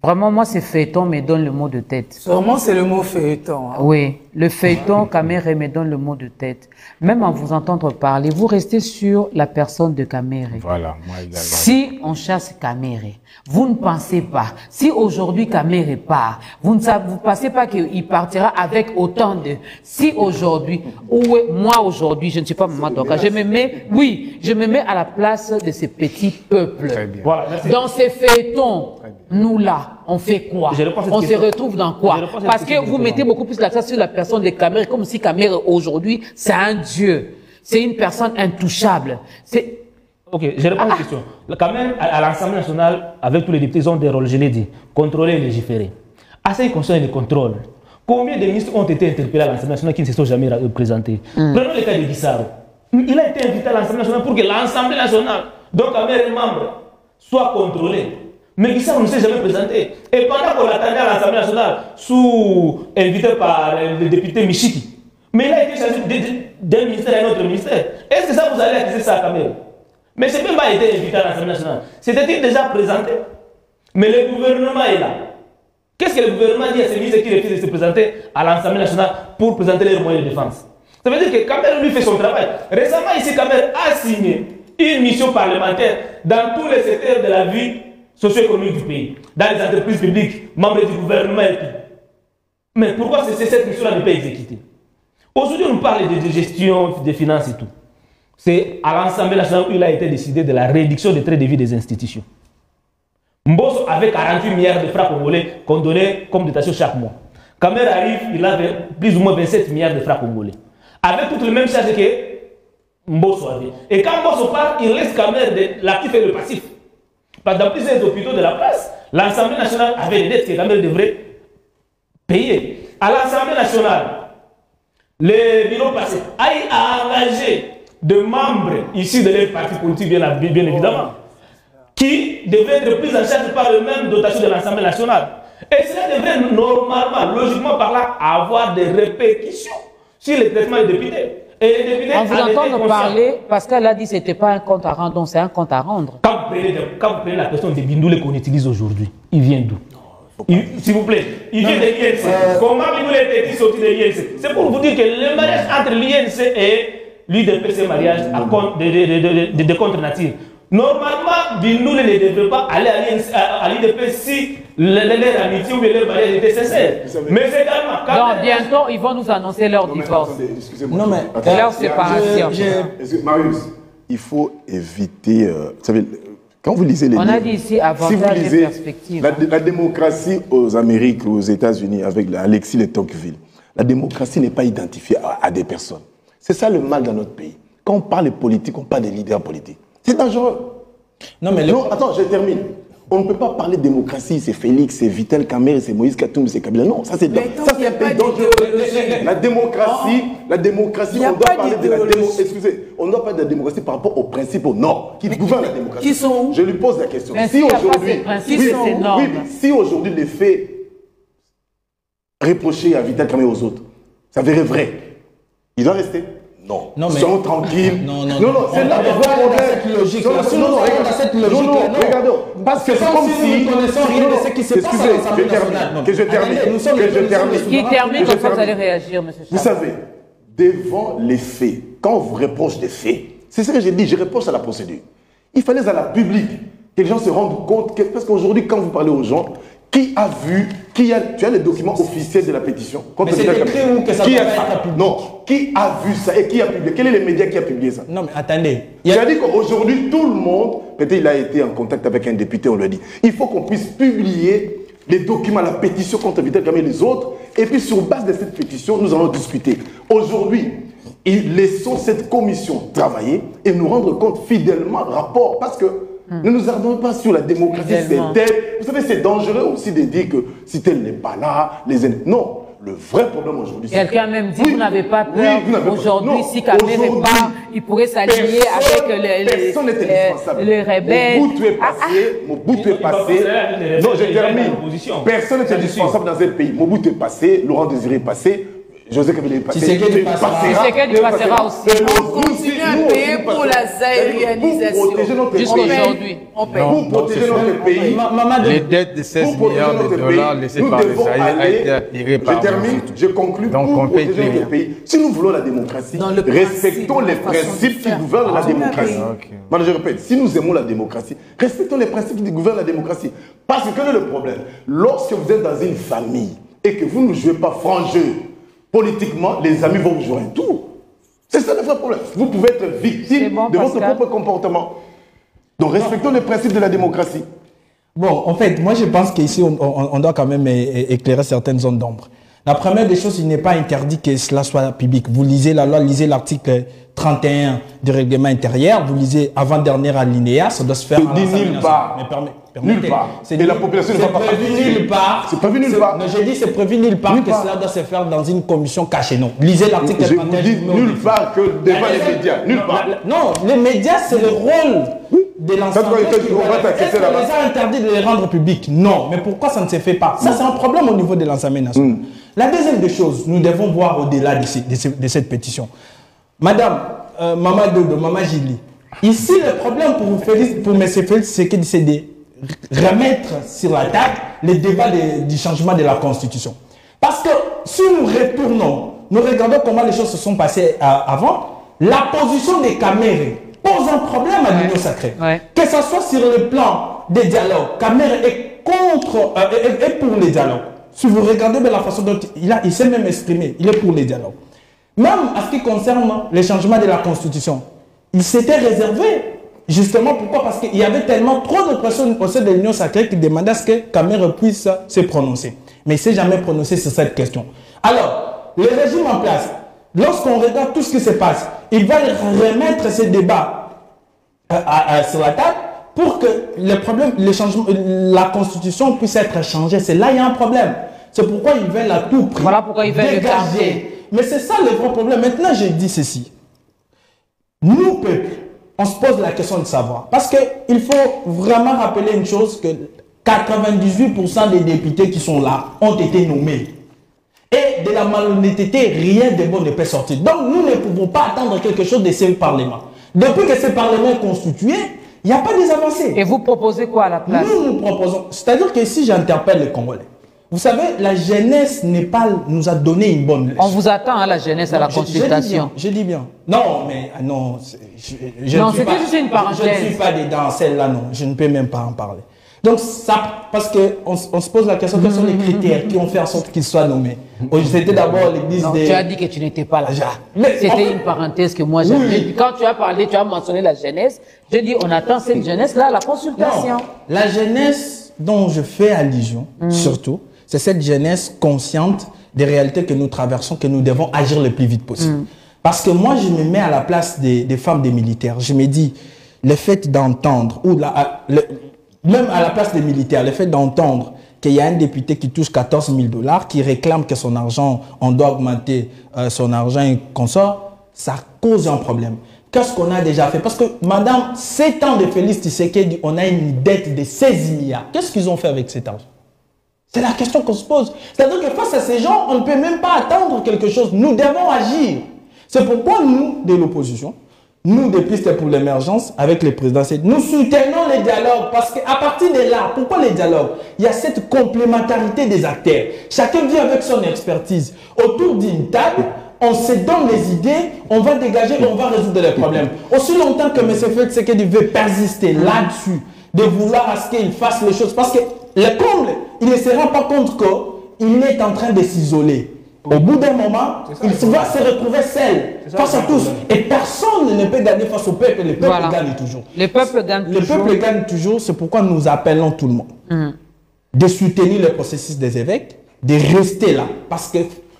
Vraiment, moi, c'est feuilleton me donne le mot de tête. Sûrement, c'est le mot feuilleton. Hein. Oui, le feuilleton Kamerhe me donne le mot de tête. Même en vous entendre parler, vous restez sur la personne de Kamerhe. Voilà, moi également. Si on chasse Kamerhe, vous ne pensez pas, si aujourd'hui Kamerhe part, vous ne pensez pas qu'il partira avec autant de... Si aujourd'hui, moi aujourd'hui, je ne suis pas Maman Doka, je me mets à la place de ces petits peuples. Voilà, dans ces feuilletons, nous là, on fait quoi? On se retrouve dans quoi? Parce que vous mettez beaucoup plus l'accent sur la personne de Kamerhe, comme si Kamerhe aujourd'hui, c'est un dieu. C'est une personne intouchable. Ok, je réponds à la question. Quand même, à l'Assemblée nationale, avec tous les députés, ils ont des rôles, je l'ai dit, contrôler et légiférer. À ce qui concerne les contrôles, combien de ministres ont été interpellés à l'Assemblée nationale qui ne se sont jamais présentés? Prenons le cas de Guissaro. Il a été invité à l'Assemblée nationale pour que l'Assemblée nationale, donc Kamerhe membre, soit contrôlée. Mais Guissaro ne s'est jamais présenté. Et pendant qu'on l'attendait à l'Assemblée nationale, invité par le député Michiki, mais il a été changé d'un ministère à un autre ministère. Est-ce que ça vous allez accuser ça à Kamerhe? Mais c'est même pas été invité à l'Assemblée nationale. C'était-il déjà présenté? Mais le gouvernement est là. Qu'est-ce que le gouvernement dit à ces ministres qui refusent de se présenter à l'Assemblée nationale pour présenter leurs moyens de défense? Ça veut dire que Kamerhe lui fait son travail. Récemment, ici, Kamerhe a signé une mission parlementaire dans tous les secteurs de la vie socio-économique du pays, dans les entreprises publiques, membres du gouvernement et tout. Mais pourquoi cette mission-là n'est pas exécutée? Aujourd'hui, on parle de gestion, de finances et tout. C'est à l'Assemblée nationale où il a été décidé de la réduction des traits de vie des institutions. Mbosso avait 48 milliards de francs congolais qu'on donnait comme dotation chaque mois. Quand il arrive, il a plus ou moins 27 milliards de francs congolais. Avec toutes les mêmes charges que Mbosso avait. Et quand Mbosso part, il laisse quand même l'actif et le passif. Parce que dans plusieurs hôpitaux de la place, l'Assemblée nationale avait des dettes que quand même devrait payer. À l'Assemblée nationale, le bureau passé a engagé des membres ici de les partis politiques, bien évidemment, qui devaient être pris en charge par le même dotation de l'Assemblée nationale. Et cela devrait normalement, logiquement par là, avoir des répercussions sur les traitements des députés. Et les députés on vous entend parler, Pascal a dit que ce n'était pas un compte à rendre, donc c'est un compte à rendre. Quand vous prenez la question des bindoulés qu'on utilise aujourd'hui, il vient d'où? S'il vous plaît, il vient de l'INC. Comment Bindoulé est sorti de l'INC? C'est pour vous dire que le mariage entre l'INC et l'UDP, c'est un mariage de contre-nature. Normalement, Bindoulé ne devrait pas aller à l'IDP si leur amitié ou leur mariage était sincère. Mais également... Non, bientôt, ils vont nous annoncer leur divorce. Excusez-moi. Non, mais leur séparation. Marius, il faut éviter... vous savez, quand vous lisez les livres... On a dit ici, avantage et perspective. La démocratie aux Amériques ou aux États-Unis, avec Alexis de Tocqueville, la démocratie n'est pas identifiée à des personnes. C'est ça le mal dans notre pays. Quand on parle de politique, on parle des leaders politiques. C'est dangereux. Non, mais non, attends, je termine. On ne peut pas parler de démocratie, c'est Félix, c'est Vital Kamerhe, c'est Moïse Katumbi, c'est Kabila. Non, ça c'est dangereux. La démocratie, on doit parler de la démocratie. Excusez, on doit parler de la démocratie par rapport aux principes, non, qui gouvernent la démocratie. Qui sont où? Je lui pose la question. Si aujourd'hui, si aujourd'hui les faits reprochés à Vital Kamerhe aux autres s'avéraient vrais, il doit rester. Non, mais soyons tranquilles. Non, c'est là qu'on voit cette logique. Non, regardons. Parce que c'est comme si nous ne connaissons rien de ce qui se passe à l'Assemblée nationale. Que je termine. Qui termine, comme ça vous allez réagir, monsieur Charles. Vous savez, devant les faits, quand on vous reproche des faits, c'est ce que j'ai dit, je reproche à la procédure. Il fallait à la public que les gens se rendent compte, parce qu'aujourd'hui, quand vous parlez aux gens, qui a vu, tu as les documents officiels de la pétition. Mais c'est écrit où que ça doit être public? Non, qui a vu ça et qui a publié? Quels sont les médias qui a publié ça? Non mais attendez. C'est-à-dire qu'aujourd'hui, tout le monde, peut-être il a été en contact avec un député, on lui a dit, il faut qu'on puisse publier les documents, la pétition contre Vital Kamerhe et les autres, et puis sur base de cette pétition, nous allons discuter. Aujourd'hui, laissons cette commission travailler et nous rendre compte fidèlement rapport, parce que ne nous ardons pas sur la démocratie, c'est tel. Vous savez, c'est dangereux aussi de dire que si tel n'est pas là, les ennemis. Non, le vrai problème aujourd'hui, c'est... Quelqu'un même dit, vous n'avez pas peur. Aujourd'hui, si Kamerhe part, il pourrait s'allier avec les rebelles. Mobutu est passé. Non, je termine. Personne n'est indispensable dans un pays. Mobutu est passé, Laurent Désiré est passé. José Kabila est passé. Tshisekedi passera aussi. On continue à payer pour la sahélianisation. Jusqu'aujourd'hui. On paye. Pour protéger notre pays. Les dettes de 16 milliards de dollars laissées par les Sahéliens a été attirées par... Je termine, je conclue. Donc on paye plus rien. Si nous voulons la démocratie, respectons les principes qui gouvernent la démocratie. Maintenant, je répète, si nous aimons la démocratie, respectons les principes qui gouvernent la démocratie. Parce que quel est le problème? Lorsque vous êtes dans une famille et que vous ne jouez pas franc jeu, politiquement, les amis vont vous jouer un tour. C'est ça le vrai problème. Vous pouvez être victime de votre propre comportement. Donc respectons les principes de la démocratie. Bon, en fait, moi je pense qu'ici, on doit quand même éclairer certaines zones d'ombre. La première des choses, il n'est pas interdit que cela soit public. Vous lisez la loi, lisez l'article 31 du règlement intérieur, vous lisez avant-dernière alinéa, ça doit se faire... C'est dit nulle part. Nulle part. Et la population ne va pas... C'est prévu nulle part. C'est prévu nulle part. Non, j'ai dit c'est prévu nulle part que cela doit se faire dans une commission cachée. Non. Lisez l'article 31. Je vous dis nulle part que devant les médias. Nulle part. Non, les médias, c'est le rôle de l'ensemble. Est-ce qu'on les a interdits de les rendre publics? Non. Mais pourquoi ça ne se fait pas? Ça, c'est un problème au niveau de l'Assemblée nationale. La deuxième des choses, nous devons voir au-delà de cette pétition. Madame, Maman Dodo, Maman Gili, ici, le problème pour M. Félix, c'est de remettre sur la table les débats du changement de la Constitution. Parce que si nous retournons, nous regardons comment les choses se sont passées avant, la position des Kamerhe pose un problème à l'Union sacrée. Que ce soit sur le plan des dialogues, Kamerhe est contre et pour les dialogues. Si vous regardez bien la façon dont il s'est même exprimé, il est pour les dialogues. Même à ce qui concerne les changements de la Constitution, il s'était réservé. Justement, pourquoi? Parce qu'il y avait tellement trop de pression au sein de l'Union sacrée qu'il demandait à ce que Kamere puisse se prononcer. Mais il ne s'est jamais prononcé sur cette question. Alors, le régime en place, lorsqu'on regarde tout ce qui se passe, il va remettre ces débats sur la table pour que les problèmes, les changements, la Constitution puisse être changée. C'est là qu'il y a un problème. C'est pourquoi ils veulent à tout prix. Voilà pourquoi ils veulent le garder. Mais c'est ça le vrai problème. Maintenant, je dis ceci. Nous, peuple, on se pose la question de savoir. Parce qu'il faut vraiment rappeler une chose, que 98% des députés qui sont là ont été nommés. Et de la malhonnêteté, rien de bon ne peut sortir. Donc nous ne pouvons pas attendre quelque chose de ce Parlement. Depuis que ce Parlement est constitué, il n'y a pas des avancées. Et vous proposez quoi à la place? Nous proposons, c'est-à-dire que si j'interpelle les Congolais, vous savez, la jeunesse nous a donné une bonne leçon. On vous attend à la jeunesse, à la consultation. Je dis bien. Non, mais non. Non, c'était juste une parenthèse. Je ne suis pas dedans celle-là, non. Je ne peux même pas en parler. Donc, ça, parce qu'on se pose la question, quels sont les critères qui ont fait en sorte qu'ils soient nommés? C'était d'abord l'église des... Tu as dit que tu n'étais pas là. C'était une parenthèse que moi j'avais. Oui. Quand tu as parlé, tu as mentionné la jeunesse. Je dis, on attend cette jeunesse-là à la consultation. Non, la jeunesse dont je fais allusion, surtout, c'est cette jeunesse consciente des réalités que nous traversons, que nous devons agir le plus vite possible. Parce que moi, je me mets à la place des femmes des militaires. Je me dis, le fait d'entendre, même à la place des militaires, le fait d'entendre qu'il y a un député qui touche 14 000 $, qui réclame que son argent, on doit augmenter son argent et qu'on sort, ça cause un problème. Qu'est-ce qu'on a déjà fait? Parce que, madame, 7 ans de Félix Tshisekedi, on a une dette de 16 milliards. Qu'est-ce qu'ils ont fait avec cet argent? C'est la question qu'on se pose. C'est-à-dire que face à ces gens, on ne peut même pas attendre quelque chose. Nous devons agir. C'est pourquoi nous, de l'opposition, nous, des pistes pour l'émergence, avec les présidents, nous soutenons les dialogues. Parce qu'à partir de là, pourquoi les dialogues? Il y a cette complémentarité des acteurs. Chacun vient avec son expertise. Autour d'une table, on se donne les idées, on va dégager et on va résoudre les problèmes. Aussi longtemps que M. Félix Tshisekedi veut persister là-dessus, de vouloir à ce qu'il fasse les choses. Parce que le comble, il ne se rend pas compte qu'il est en train de s'isoler. Au bout d'un moment, il va se retrouver seul face à tous. Et personne ne peut gagner face au peuple. Le peuple gagne toujours. Le peuple gagne toujours. Le peuple gagne toujours. C'est pourquoi nous appelons tout le monde de soutenir le processus des évêques, de rester là. Parce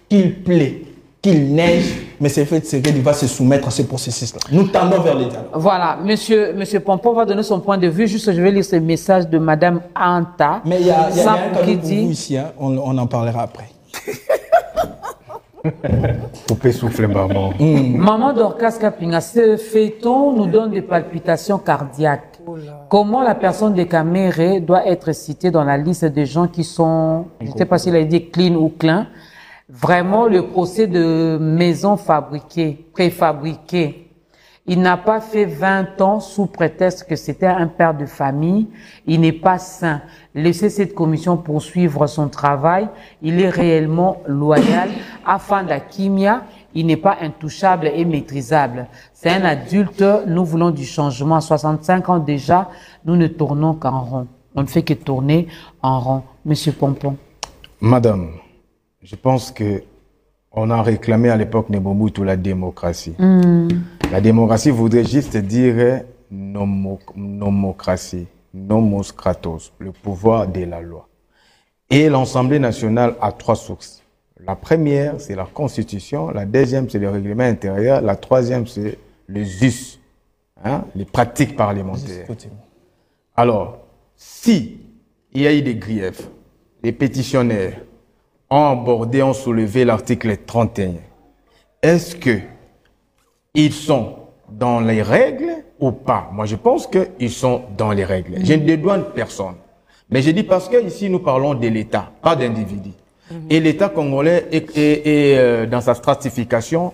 qu'il plaît, qu'il neige, mais c'est fait qu'il va se soumettre à ce processus-là. Nous tendons vers les dialogues. Voilà, monsieur Pompon va donner son point de vue. Juste, je vais lire ce message de Madame Anta. Mais il y a un cadeau pour vous ici, hein. On en parlera après. Coupez souffle, maman. Maman Dorcas Kapinga, ce feuilleton nous donne des palpitations cardiaques. Comment la personne de Kamere doit être citée dans la liste des gens qui sont, je ne sais pas s'il a dit clean ou clean, vraiment le procès de maison fabriquée, préfabriquée. Il n'a pas fait 20 ans sous prétexte que c'était un père de famille. Il n'est pas sain. Laissez cette commission poursuivre son travail. Il est réellement loyal. Afin d'Akimia, il n'est pas intouchable et maîtrisable. C'est un adulte. Nous voulons du changement. À 65 ans déjà, nous ne tournons qu'en rond. On ne fait que tourner en rond. Monsieur Pompon. Madame, je pense que on a réclamé à l'époque Nebobutu la démocratie. La démocratie voudrait juste dire nomocratie, nomos kratos, le pouvoir de la loi. Et l'Assemblée nationale a 3 sources. La première, c'est la Constitution. La deuxième, c'est le règlement intérieur. La troisième, c'est les us, les pratiques parlementaires. Alors, si il y a eu des griefs, les pétitionnaires ont abordé, ont soulevé l'article 31. Est-ce qu'ils sont dans les règles ou pas? Moi, je pense qu'ils sont dans les règles. Je ne dédouane personne. Mais je dis parce que ici, nous parlons de l'État, pas d'individus. Et l'État congolais, dans sa stratification,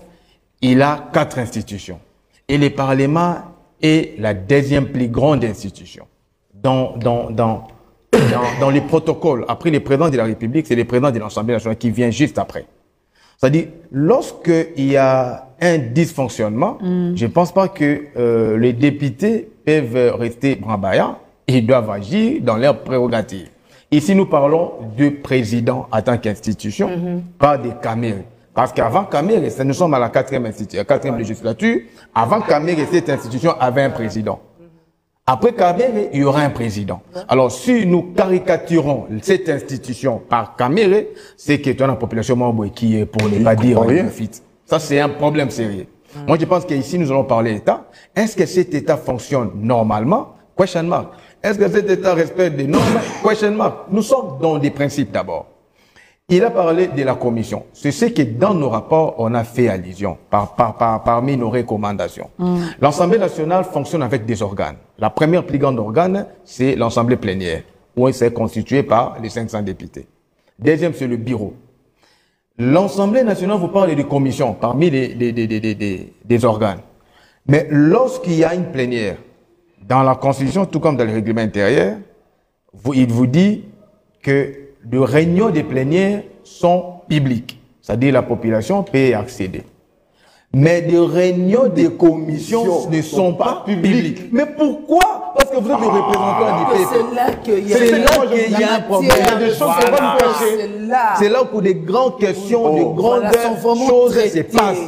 il a 4 institutions. Et le Parlement est la 2e plus grande institution. Dans les protocoles, après le président de la République, c'est le président de l'Assemblée nationale qui vient juste après. C'est-à-dire, lorsqu'il y a un dysfonctionnement, je ne pense pas que les députés peuvent rester brambayants, ils doivent agir dans leurs prérogatives. Ici, nous parlons du président en tant qu'institution, pas des Kamere. Parce qu'avant Kamere, nous sommes à la 4e législature, avant Kamere, cette institution avait un président. Après Kamere, il y aura un président. Alors, si nous caricaturons cette institution par Kamere, c'est que la population qui est, pour ne pas dire, ça c'est un problème sérieux. Moi, je pense qu'ici, nous allons parler d'État. Est-ce que cet État fonctionne normalement? Question mark. Est-ce que cet État respecte des normes? Question mark. Nous sommes dans des principes d'abord. Il a parlé de la commission. C'est ce que dans nos rapports, on a fait allusion parmi nos recommandations. L'Assemblée nationale fonctionne avec des organes. La première plus grande organe, c'est l'Assemblée plénière, où elle s'est constituée par les 500 députés. Deuxième, c'est le bureau. L'Assemblée nationale vous parle de commissions parmi des organes. Mais lorsqu'il y a une plénière, dans la Constitution, tout comme dans le règlement intérieur, il vous dit que les réunions des plénières sont publiques. C'est-à-dire la population peut y accéder. Mais les réunions des commissions ne sont pas publiques. Mais pourquoi? Parce que vous êtes le représentant du peuple. C'est là qu'il y a un problème. C'est là où des grandes questions, des grandes choses se passent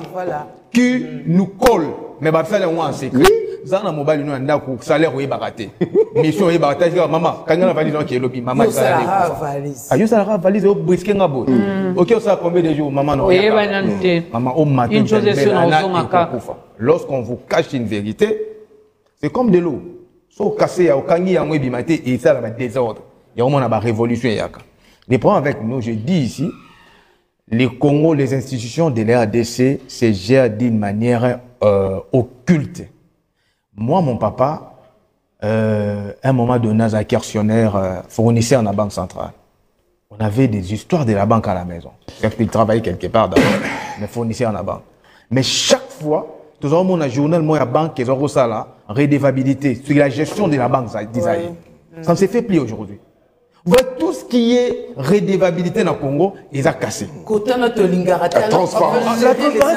qui nous collent. Mais ça, c'est un secret. Ça, na mobile, nous, on a un salaire où il est baraté. Mission est baraté. Maman, quand il y a une valise qui est lobby, maman, il a une valise. Ah, il y a une valise, il y a une brisque. Ok, ça a combien de jours, maman? Oui, maman, au matin, une chose est sûre, lorsqu'on vous cache une vérité, c'est comme de l'eau. Sauf casser, il y a aucun qui a un bimaté et ça, il y a désordre. Il y a au moins une révolution. Les problèmes avec nous, je dis ici, les Congo, les institutions de l'RDC se gèrent d'une manière occulte. Moi, mon papa, un moment donné, un actionnaire fournisseur dans la banque centrale. On avait des histoires de la banque à la maison. Il travaillait quelque part d'abord, mais fournisseur dans la banque. Mais chaque fois, tout à mon journal, moi, la banque, ils ont ça là, redevabilité, sur la gestion de la banque d'Isaïe. Ça ne se fait plus aujourd'hui. Tout ce qui est redevabilité dans le Congo, ils ont cassé. La transparence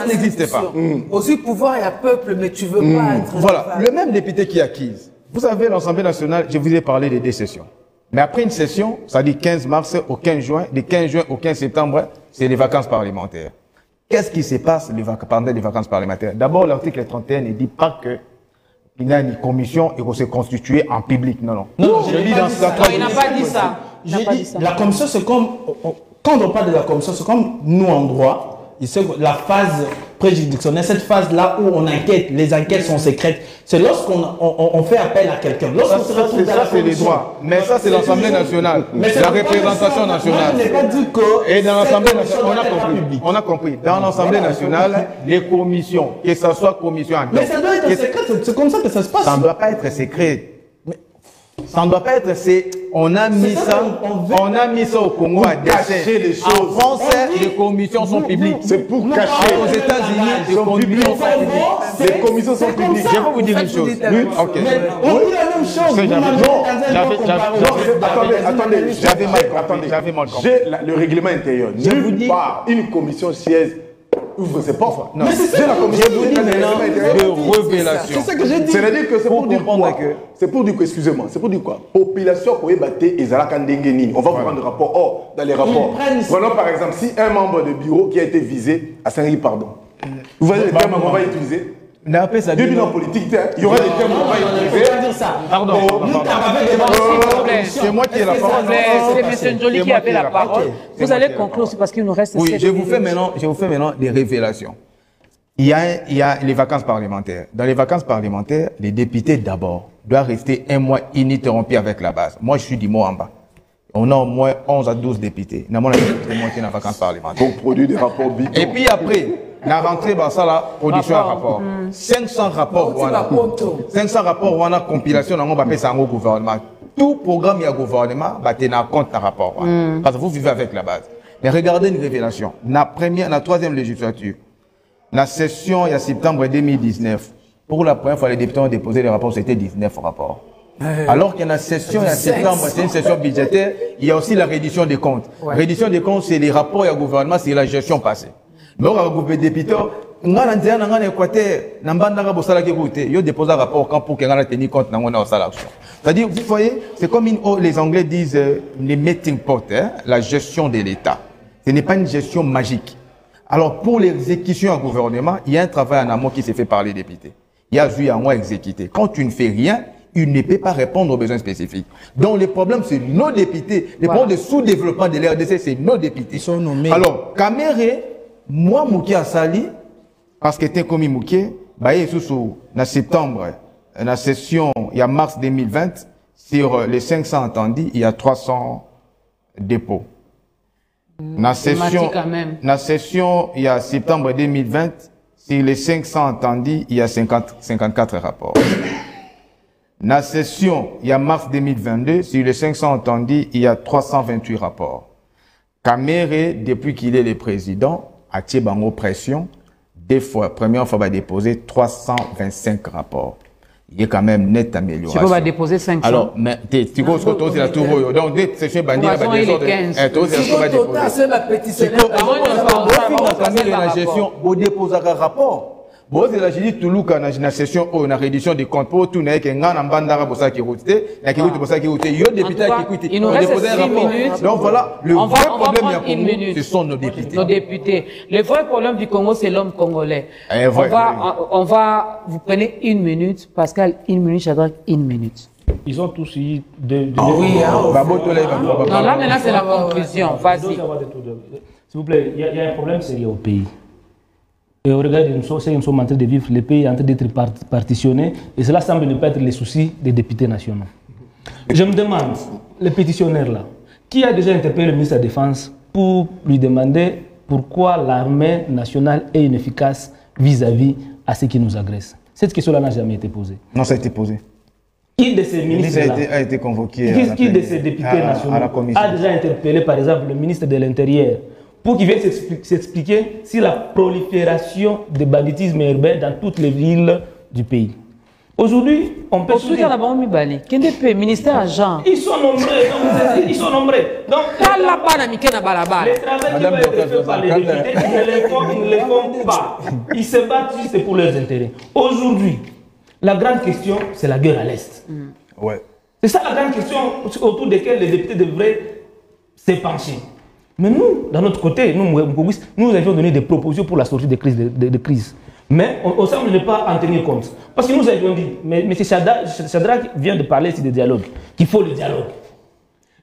n'existait pas. Aussi, pouvoir et à peuple, mais tu veux pas être... Voilà, le même député qui acquise. Vous savez, l'Assemblée nationale, je vous ai parlé des 2 sessions. Mais après une session, ça dit 15 mars au 15 juin, de 15 juin au 15 septembre, c'est les vacances parlementaires. Qu'est-ce qui se passe pendant les vacances parlementaires? D'abord, l'article 31 ne dit pas que il y a une commission et qu'on s'est constitué en public. Non. Il n'a pas dit ça. La commission, c'est comme, quand on parle de la commission, c'est comme nous en droit, la phase préjuridictionnelle, cette phase-là où on enquête, les enquêtes sont secrètes, c'est lorsqu'on fait appel à quelqu'un. Ça, c'est les droits. Mais ça, c'est l'Assemblée nationale. La représentation nationale. Et dans l'Assemblée nationale, on a compris. Dans l'Assemblée nationale, les commissions, que ce soit commission... Mais ça doit être secret, c'est comme ça que ça se passe. Ça ne doit pas être secret. Ça ne doit pas être, on a mis ça au Congo à déchet. Les choses. En France, les commissions sont publiques. C'est pour cacher. Aux États-Unis, les commissions sont publiques. Les commissions sont publiques. Je vais vous dire une chose. Oui, ok. On dit la même chose. J'avais mal compris. J'ai le règlement intérieur. Nulle part, une commission siège ouvre ses portes. Non, c'est la commission de révélation. C'est ce que j'ai dit. C'est-à-dire que c'est pour dire quoi? C'est pour dire quoi? Excusez-moi. C'est pour dire quoi? Population qui est battue et Zala Kandengeni. On va vous prendre le rapport. Or, dans les rapports. Prenons par exemple, si un membre de bureau qui a été visé à Saint-Rémy, pardon. Vous voyez les termes qu'on va utiliser? Depuis la politique, il y aura des termes qu'on va utiliser. Pardon. C'est moi qui ai la parole. C'est M. Njoli qui avait la parole. Vous allez conclure aussi parce qu'il nous reste... Oui, je vous fais maintenant des révélations. Il y a les vacances parlementaires. Dans les vacances parlementaires, les députés d'abord doivent rester un mois ininterrompu avec la base. Moi, je suis du mot en bas. On a au moins 11 à 12 députés. Nous avons la moitié dans les vacances parlementaires. Pour produire des rapports bidons. Et puis après, la rentrée, ça la production à rapport. 500 rapports, voilà. 500 rapports, on a compilation, on va faire au gouvernement. Tout programme il y a gouvernement, bah, tu as compte un rapport. Parce que vous vivez avec la base. Mais regardez une révélation. La 3e législature, la session, il y a septembre 2019, pour la première fois, les députés ont déposé les rapports, c'était 19 rapports. Alors qu'il y a une session, il y a septembre, c'est une session budgétaire, il y a aussi la reddition des comptes. Reddition des comptes, c'est les rapports, il y a gouvernement, c'est la gestion passée. Mais on a un député, on a un Équateur, on a déposé un rapport pour qu'on ait tenu compte de la salaction. C'est-à-dire, vous voyez, c'est comme les Anglais disent, les meeting pot, la gestion de l'État. Ce n'est pas une gestion magique. Alors, pour l'exécution au gouvernement, il y a un travail en amont qui s'est fait par les députés. Il y a eu à moi exécuter. Quand tu ne fais rien, il ne peut pas répondre aux besoins spécifiques. Donc, le problème, c'est nos députés. Le problème de sous-développement de l'RDC, c'est nos députés. Ils sont nommés. Alors, Kamere, moi, Mouké Assali, parce que t'es comme Mouké, en septembre, dans la session, il y a mars 2020, sur les 500 entendus, il y a 300 dépôts. Dans la session, il y a septembre 2020, sur les 500 entendus, il y a 54 rapports. Dans la session, il y a mars 2022, sur les 500 entendus, il y a 328 rapports. Kamere, depuis qu'il est le président, a tiré en pression. Deux fois, première fois, il va déposer 325 rapports. Il y a quand même net amélioration. Tu peux déposer 500. Alors, mais tu vois ce que tu as tout. Donc, dès que c'est fait, bandir la gestion, vous déposez un rapport. Bon, c'est la j'ai dit Toulouse quand la session ou la réduction des comptes pour tout n'est qu'un grand ambandara pour ça qui route, la qui route pour ça qui route. Il y a des députés qui écoutent. Il nous reste 6 minutes. Donc voilà, le vrai problème pour nous, ce sont nos députés. Nos députés. Le vrai problème du Congo, c'est l'homme congolais. On va, vous prenez 1 minute, Pascal, 1 minute, Shadrach, 1 minute. Ils ont tous eu de oui, non, là maintenant c'est la conclusion. Vas-y. S'il vous plaît, il y a un problème sérieux au pays. Et au regard de nous sommes en train de vivre, le pays est en train d'être partitionné, et cela semble ne pas être les soucis des députés nationaux. Je me demande, les pétitionnaires là, qui a déjà interpellé le ministre de la Défense pour lui demander pourquoi l'armée nationale est inefficace vis-à-vis à ceux qui nous agressent? Cette question-là n'a jamais été posée. Non, ça a été posé. Qui de ces ministres-là a été convoqué qui de ces députés nationaux a déjà interpellé, par exemple, le ministre de l'Intérieur pour qu'il vienne s'expliquer sur la prolifération de banditisme urbain dans toutes les villes du pays? Aujourd'hui, on peut... ministère agent. Ils sont nombreux. Ils sont nombreux. Donc, le travail qui va être fait par les députés, ils ne le font pas. Ils se battent juste pour leurs intérêts. Aujourd'hui, la grande question, c'est la guerre à l'Est. Ouais. C'est ça la grande question autour de laquelle les députés devraient se pencher. Mais nous, d'un autre côté, nous avions donné des propositions pour la sortie des crises. Mais on semble ne pas en tenir compte. Parce que nous avions dit, mais M. Shadrach vient de parler ici de dialogue, qu'il faut le dialogue.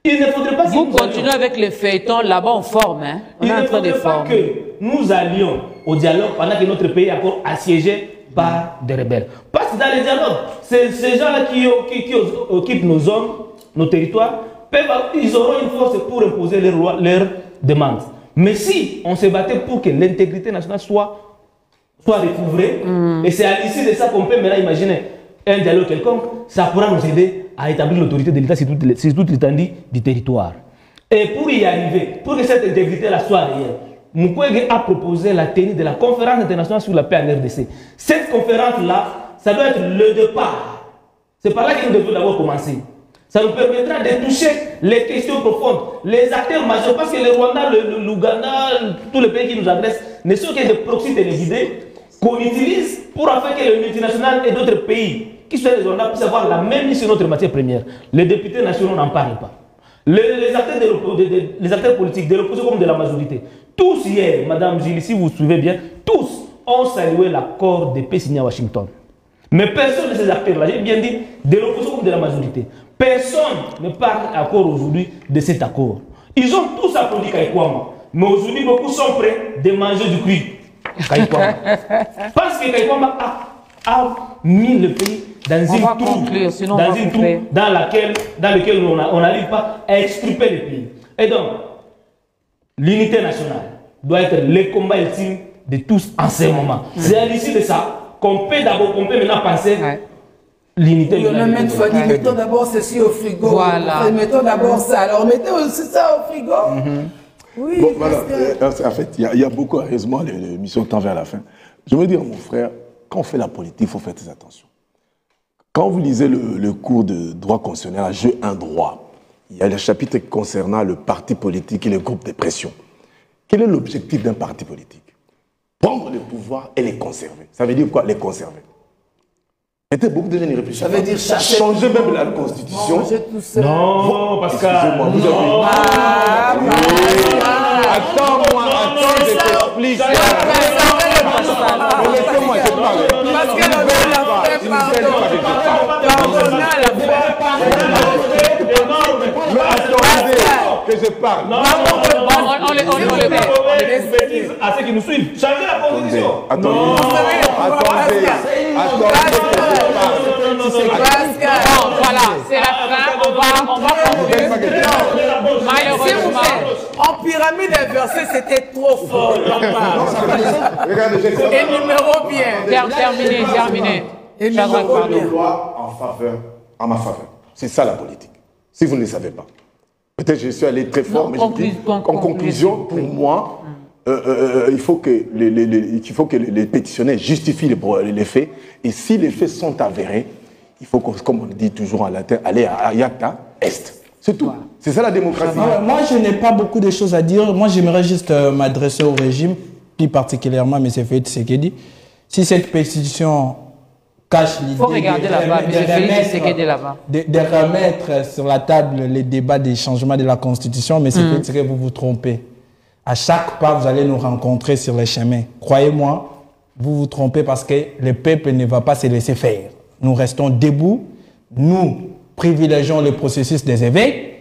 Il ne faudrait pas vous continuez avec les feuilletons, là-bas on forme. Hein? On est en train de former. Que nous allions au dialogue pendant que notre pays est encore assiégé par des rebelles. Parce que dans les dialogues, ces gens-là qui occupent nos zones, nos territoires, ils auront une force pour imposer leurs demandes. Mais si on se battait pour que l'intégrité nationale soit recouvrée, et c'est à l'issue de ça qu'on peut maintenant imaginer un dialogue quelconque, ça pourra nous aider à établir l'autorité de l'État sur toute l'étendue du territoire. Et pour y arriver, pour que cette intégrité-là soit réelle, Mukwege a proposé la tenue de la conférence internationale sur la paix en RDC. Cette conférence-là, ça doit être le départ. C'est par là que nous devons d'abord commencer. Ça nous permettra de toucher les questions profondes, les acteurs majeurs, parce que le Rwanda, l'Ouganda, tous les pays qui nous agressent ne sont que des proxys télévisés qu'on utilise pour afin que les multinationales et d'autres pays qui sont les Rwanda puissent avoir la même mise sur notre matière première. Les députés nationaux n'en parlent pas. Les acteurs politiques de l'opposition comme de la majorité, tous hier, Madame Gilles, si vous vous souvenez bien, tous ont salué l'accord de paix signé à Washington. Mais personne de ces acteurs-là, j'ai bien dit, de l'opposition comme de la majorité, personne ne parle encore aujourd'hui de cet accord. Ils ont tous applaudi Kaikwama. Mais aujourd'hui, beaucoup sont prêts de manger du cuit. Kaikwama. Parce que Kaikwama a mis le pays dans une tour dans laquelle on n'arrive pas à extirper le pays. Et donc, l'unité nationale doit être le combat ultime de tous en ce moment. C'est à l'issue de ça qu'on peut maintenant penser l'unité. Mettons d'abord ceci au frigo. Voilà. Mettons d'abord ça. Alors mettez aussi ça au frigo. Oui. Bon, voilà. En fait, il y a beaucoup, heureusement, l'émission tend vers la fin. Je veux dire, mon frère, quand on fait la politique, il faut faire très attention. Quand vous lisez le cours de droit constitutionnel, Jeu un droit, il y a le chapitre concernant le parti politique et le groupe de pression. Quel est l'objectif d'un parti politique? Prendre le pouvoir et les conserver. Ça veut dire quoi, les conserver? Peut-être beaucoup de gens n'y réfléchissent. Ça veut dire changer même la constitution. Non, Pascal. Excusez-moi, vous avez... Attends-moi, je t'explique. Laissez-moi, je parle. Parce que Mais attendez que je parle. On les à ceux qui nous suivent. Changer la constitution. Attendez. Voilà, c'est la fin. On va malheureusement. En pyramide inversée, c'était trop fort. Et numéro bien. Terminé. Et numéro bien. Loi en ma faveur. C'est ça la politique. Si vous ne le savez pas. Peut-être je suis allé très fort, mais je dis, en conclusion, pour moi, il faut que les pétitionnaires justifient les faits. Et si les faits sont avérés, il faut, comme on dit toujours en latin, aller à Yacta Est. C'est tout. C'est ça la démocratie. Moi, je n'ai pas beaucoup de choses à dire. Moi, j'aimerais juste m'adresser au régime, plus particulièrement à M. Félix Tshisekedi. Si cette pétition cache l'idée de remettre sur la table les débats des changements de la Constitution, mais c'est que vous vous trompez. À chaque pas, vous allez nous rencontrer sur les chemins. Croyez-moi, vous vous trompez parce que le peuple ne va pas se laisser faire. Nous restons debout, nous privilégions le processus des éveils,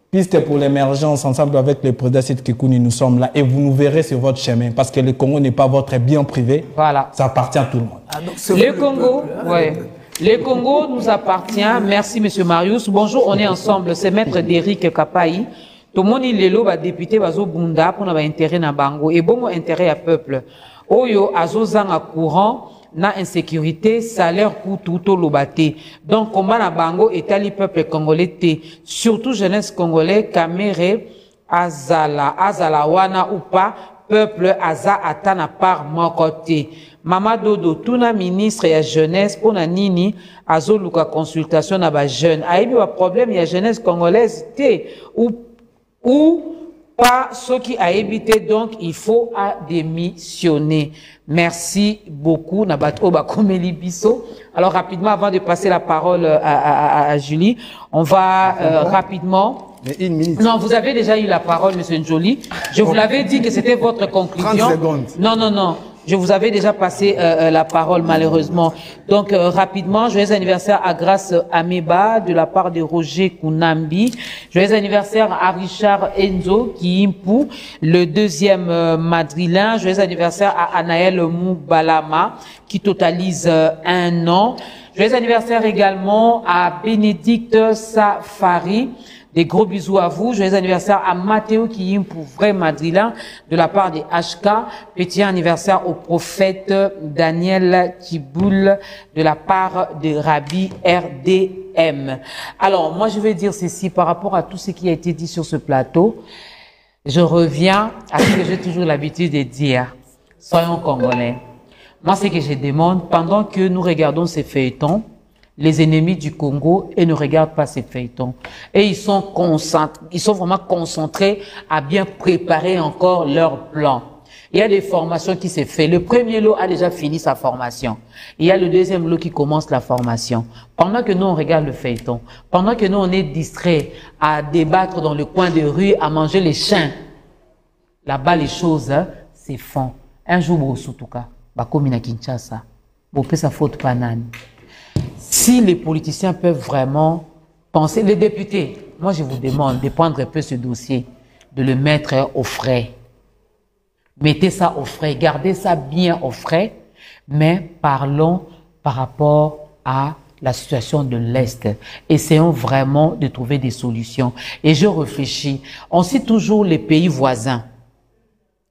piste pour l'émergence ensemble avec le président Seth Kikouni, nous sommes là et vous nous verrez sur votre chemin parce que le Congo n'est pas votre bien privé, ça appartient à tout le monde. Le Congo nous appartient. Merci M. Marius. Bonjour, on est ensemble. C'est Maître Derrick Kapayi. Tout le monde est là, député Bazo Bunda pour avoir intérêt na bango et bon intérêt à peuple. Oyo azozanga courant na insécurité salaire pour tout lobate. Donc combat na bango etali peuple congolais té surtout jeunesse congolais Kamere azala wana ou pas peuple aza atana par mon côté. Mama Dodo tuna ministre ya jeunesse pour na nini azoluka consultation na ba jeune. Aibi ba problème ya jeunesse congolaise té ou pas ceux qui a évité, donc il faut démissionner. Merci beaucoup, Nabato Bakomeli Bisso. Alors rapidement, avant de passer la parole à Julie, on va rapidement... Mais une minute. Non, vous avez déjà eu la parole, Monsieur Njoli. Je vous l'avais dit que c'était votre conclusion. 30 secondes. Non. Je vous avais déjà passé la parole, malheureusement. Donc, rapidement, joyeux anniversaire à Grâce Ameba de la part de Roger Kounambi. Joyeux anniversaire à Richard Enzo Kiimpu, le deuxième madrilène. Joyeux anniversaire à Anaël Moubalama, qui totalise 1 an. Joyeux anniversaire également à Bénédicte Safari. Des gros bisous à vous. Joyeux anniversaire à Mathéo Kiimpu, vrai madrilène, de la part des HK. Petit anniversaire au prophète Daniel Kiboul, de la part de Rabbi RDM. Alors, moi, je vais dire ceci par rapport à tout ce qui a été dit sur ce plateau. Je reviens à ce que j'ai toujours l'habitude de dire. Soyons congolais. Moi, ce que je demande, pendant que nous regardons ces feuilletons, les ennemis du Congo et ne regardent pas ces feuilletons. Et ils sont vraiment concentrés à bien préparer encore leur plan. Il y a des formations qui se font. Le premier lot a déjà fini sa formation. Il y a le deuxième lot qui commence la formation. Pendant que nous, on regarde le feuilleton, pendant que nous, on est distraits à débattre dans le coin de rue, à manger les chiens, là-bas, les choses se font. Un jour, en tout cas, Bakomi na Kinshasa, Bopé sa faute panani. Si les politiciens peuvent vraiment penser, les députés, moi je vous demande de prendre un peu ce dossier, de le mettre au frais. Mettez ça au frais, gardez ça bien au frais, mais parlons par rapport à la situation de l'Est. Essayons vraiment de trouver des solutions. Et je réfléchis, on cite toujours les pays voisins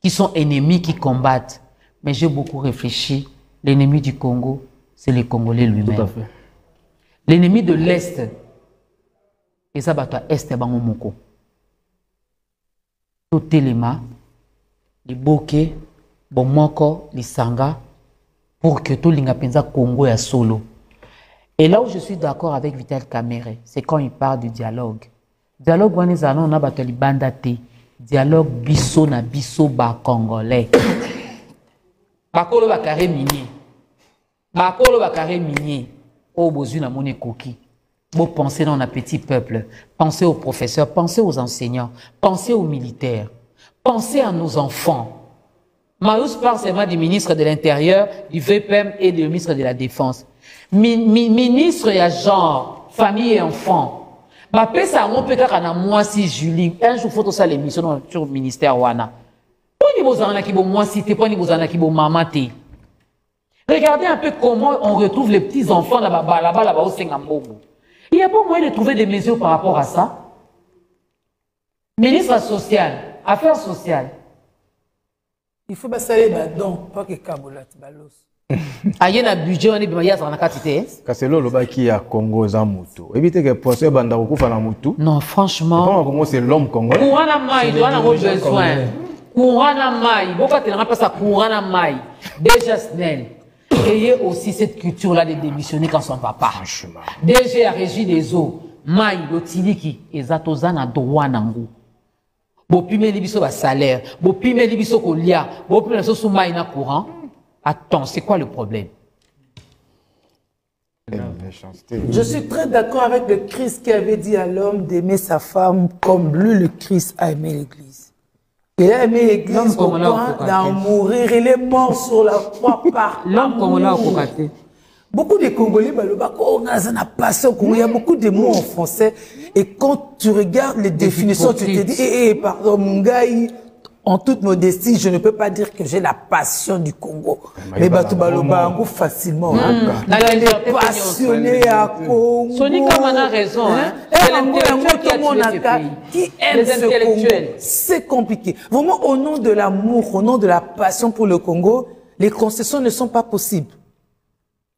qui sont ennemis, qui combattent. Mais j'ai beaucoup réfléchi, l'ennemi du Congo, c'est le Congolais lui-même. Tout à fait. L'ennemi de l'Est, et ça va toi, Est, Bangomoko. Tout Telema, les Boké, Bomoko, les Sanga, pour que tout l'Ingapenza Congo est solo. Et là où je suis d'accord avec Vital Kamerhe, c'est quand il parle du dialogue. Dialogue, on a battu les bandatés. Dialogue biso na biso ba Congolais. Bakolo bakare minier. Bakolo bakare minier. Oh, bozu na mone koki. Bon, pensez dans un petit peuple. Pensez aux professeurs, pensez aux enseignants, pensez aux militaires, pensez à nos enfants. Marius parle seulement du ministre de l'Intérieur, du VPM et du ministre de la Défense. Ministre, il y a genre, famille et enfants. Ma paix, ça on peut faire un mois si Julie. Un jour, il faut tout ça l'émission sur le ministère Wana. Pas niveau zana qui bon moi cité, pas niveau zana qui bon maman té. Regardez un peu comment on retrouve les petits enfants là-bas au Sengambogo. Il n'y a pas moyen de trouver des mesures par rapport à ça. Ministre social, affaires sociales. Il faut passer là-dedans, pas que Kabola balos. Aïe na budget on est bien ça na quantité. Kaselo loba qui a Congo za mutu. Éviter que procès banda okufa na mutu. Non franchement. Comment c'est l'homme congolais. Courana mai, doit avoir besoin. Courana mai, beaucoup de gens passent à Courana mai. Déjà snell. Ayez aussi cette culture-là de démissionner quand son papa. Déjà à régie des eaux, mai, lotiliki, et zatozana droit nango. Bopime libiso ba salaire, bopime libiso kolia, bopime libiso sous mai na courant. Attends, c'est quoi le problème? Je suis très d'accord avec le Christ qui avait dit à l'homme d'aimer sa femme comme lui, le Christ, a aimé l'Église. Il a aimé l'Église au point d'en mourir. Il est mort sur la croix par l'homme comme on a au Beaucoup de Congolais, il y a beaucoup de mots en français. Et quand tu regardes les définitions, tu te dis, pardon, mon gars, en toute modestie, je ne peux pas dire que j'ai la passion du Congo. Mais Batubaloba, facilement. Il est passionné à Congo. Sonika a raison. Qui aime ce Congo. C'est compliqué. Vraiment, au nom de l'amour, au nom de la passion pour le Congo, les concessions ne sont pas possibles.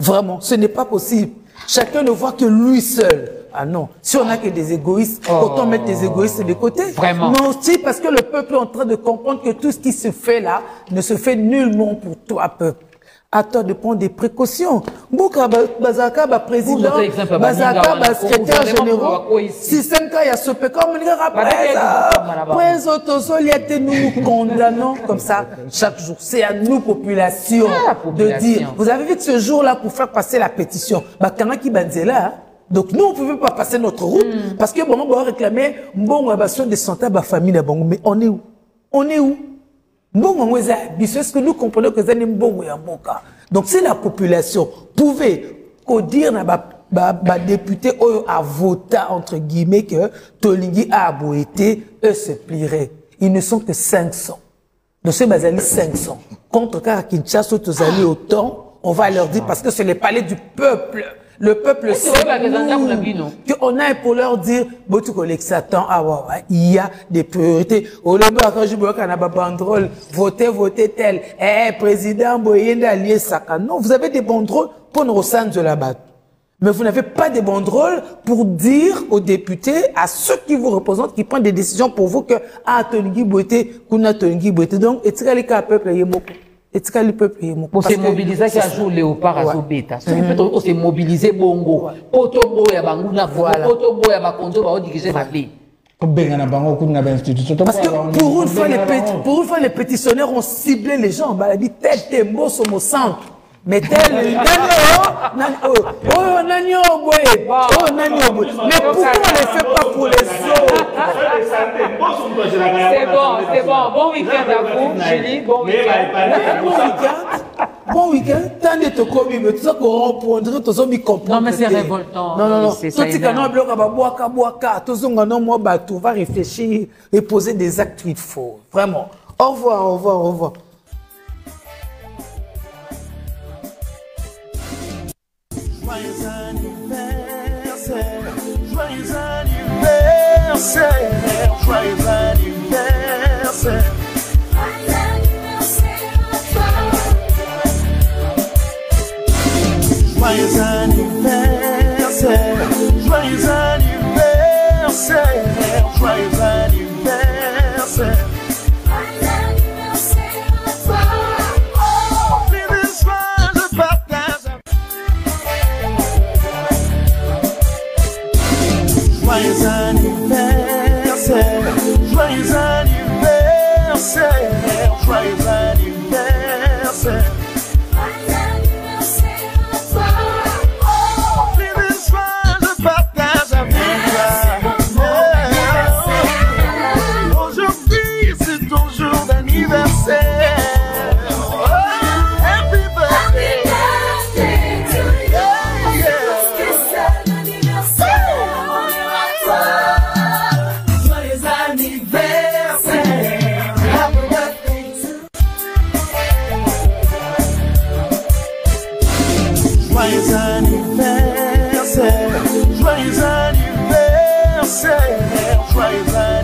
Vraiment, ce n'est pas possible. Chacun ne voit que lui seul. Ah non, si on n'a que des égoïstes, autant mettre des égoïstes de côté. Vraiment. Mais aussi parce que le peuple est en train de comprendre que tout ce qui se fait là ne se fait nullement pour toi, peuple. À toi de prendre des précautions. Bouka Bazaka, président, Bazaka, secrétaire général, système il y a ce péché, comme il y a nous condamnons comme ça chaque jour. C'est à nous, population, de dire. Vous avez vu que ce jour-là, pour faire passer la pétition, Bakana qui banzela, donc nous, on ne pouvait pas passer notre route parce que bon, on va réclamer bon besoin de santé à la famille, mais on est où? On est où? Bon, est-ce que nous comprenons que c'est un bon donc si la population pouvait dire à député à voter entre guillemets que Tolingi a aboité, eux se plieraient. Ils ne sont que 500. Donc c'est basali 500. Contre car Kinshasa tous allés autant, on va leur dire parce que c'est le palais du peuple. Le peuple sait qu'on a pour leur dire, il y a des priorités. Au début, quand je vois qu'on a banderole, votez tel. Président Boyende allié Saka. Non, vous avez des banderoles pour nous ressentir de la batte. Mais vous n'avez pas de banderoles pour dire aux députés, à ceux qui vous représentent, qui prennent des décisions pour vous que, Tongi Boité, Kuna Tongi Boité. Donc, et tu as peuple yemoko. Et tu as le peuple yemoko. Pour se mobiliser, qui a joué léopard à Zobeta. Ceux qui peuvent se mobiliser bongo. Otobo ya banguna, otobo ya bakonzo, ba diriger la vie. Parce que pour une fois, les pétitionnaires ont ciblé les gens. Bah, dit tel tembo au centre. Mais tel mais pourquoi on ne les fait pas pour les autres? C'est bon. Bon week-end à vous, Julie. Bon week-end. Bon week-end. Tant de te commis, mais tout ça qu'on reprendrait, tout ça, comprendre. Non, mais c'est révoltant. Non. Tout ce qu'on a bloqué, on va réfléchir et poser des actes il faut. Vraiment. Au revoir. Joyeux anniversaire, joyeux anniversaire, joyeux anniversaire. Joyeux anniversaire à toi. Joyeux anniversaire, joyeux anniversaire, joyeux anniversaire. Joyeux anniversaire, joyeux anniversaire, joyeux anniversaire. Joyeux anniversaire à toi. anniversaire, joyeux anniversaire.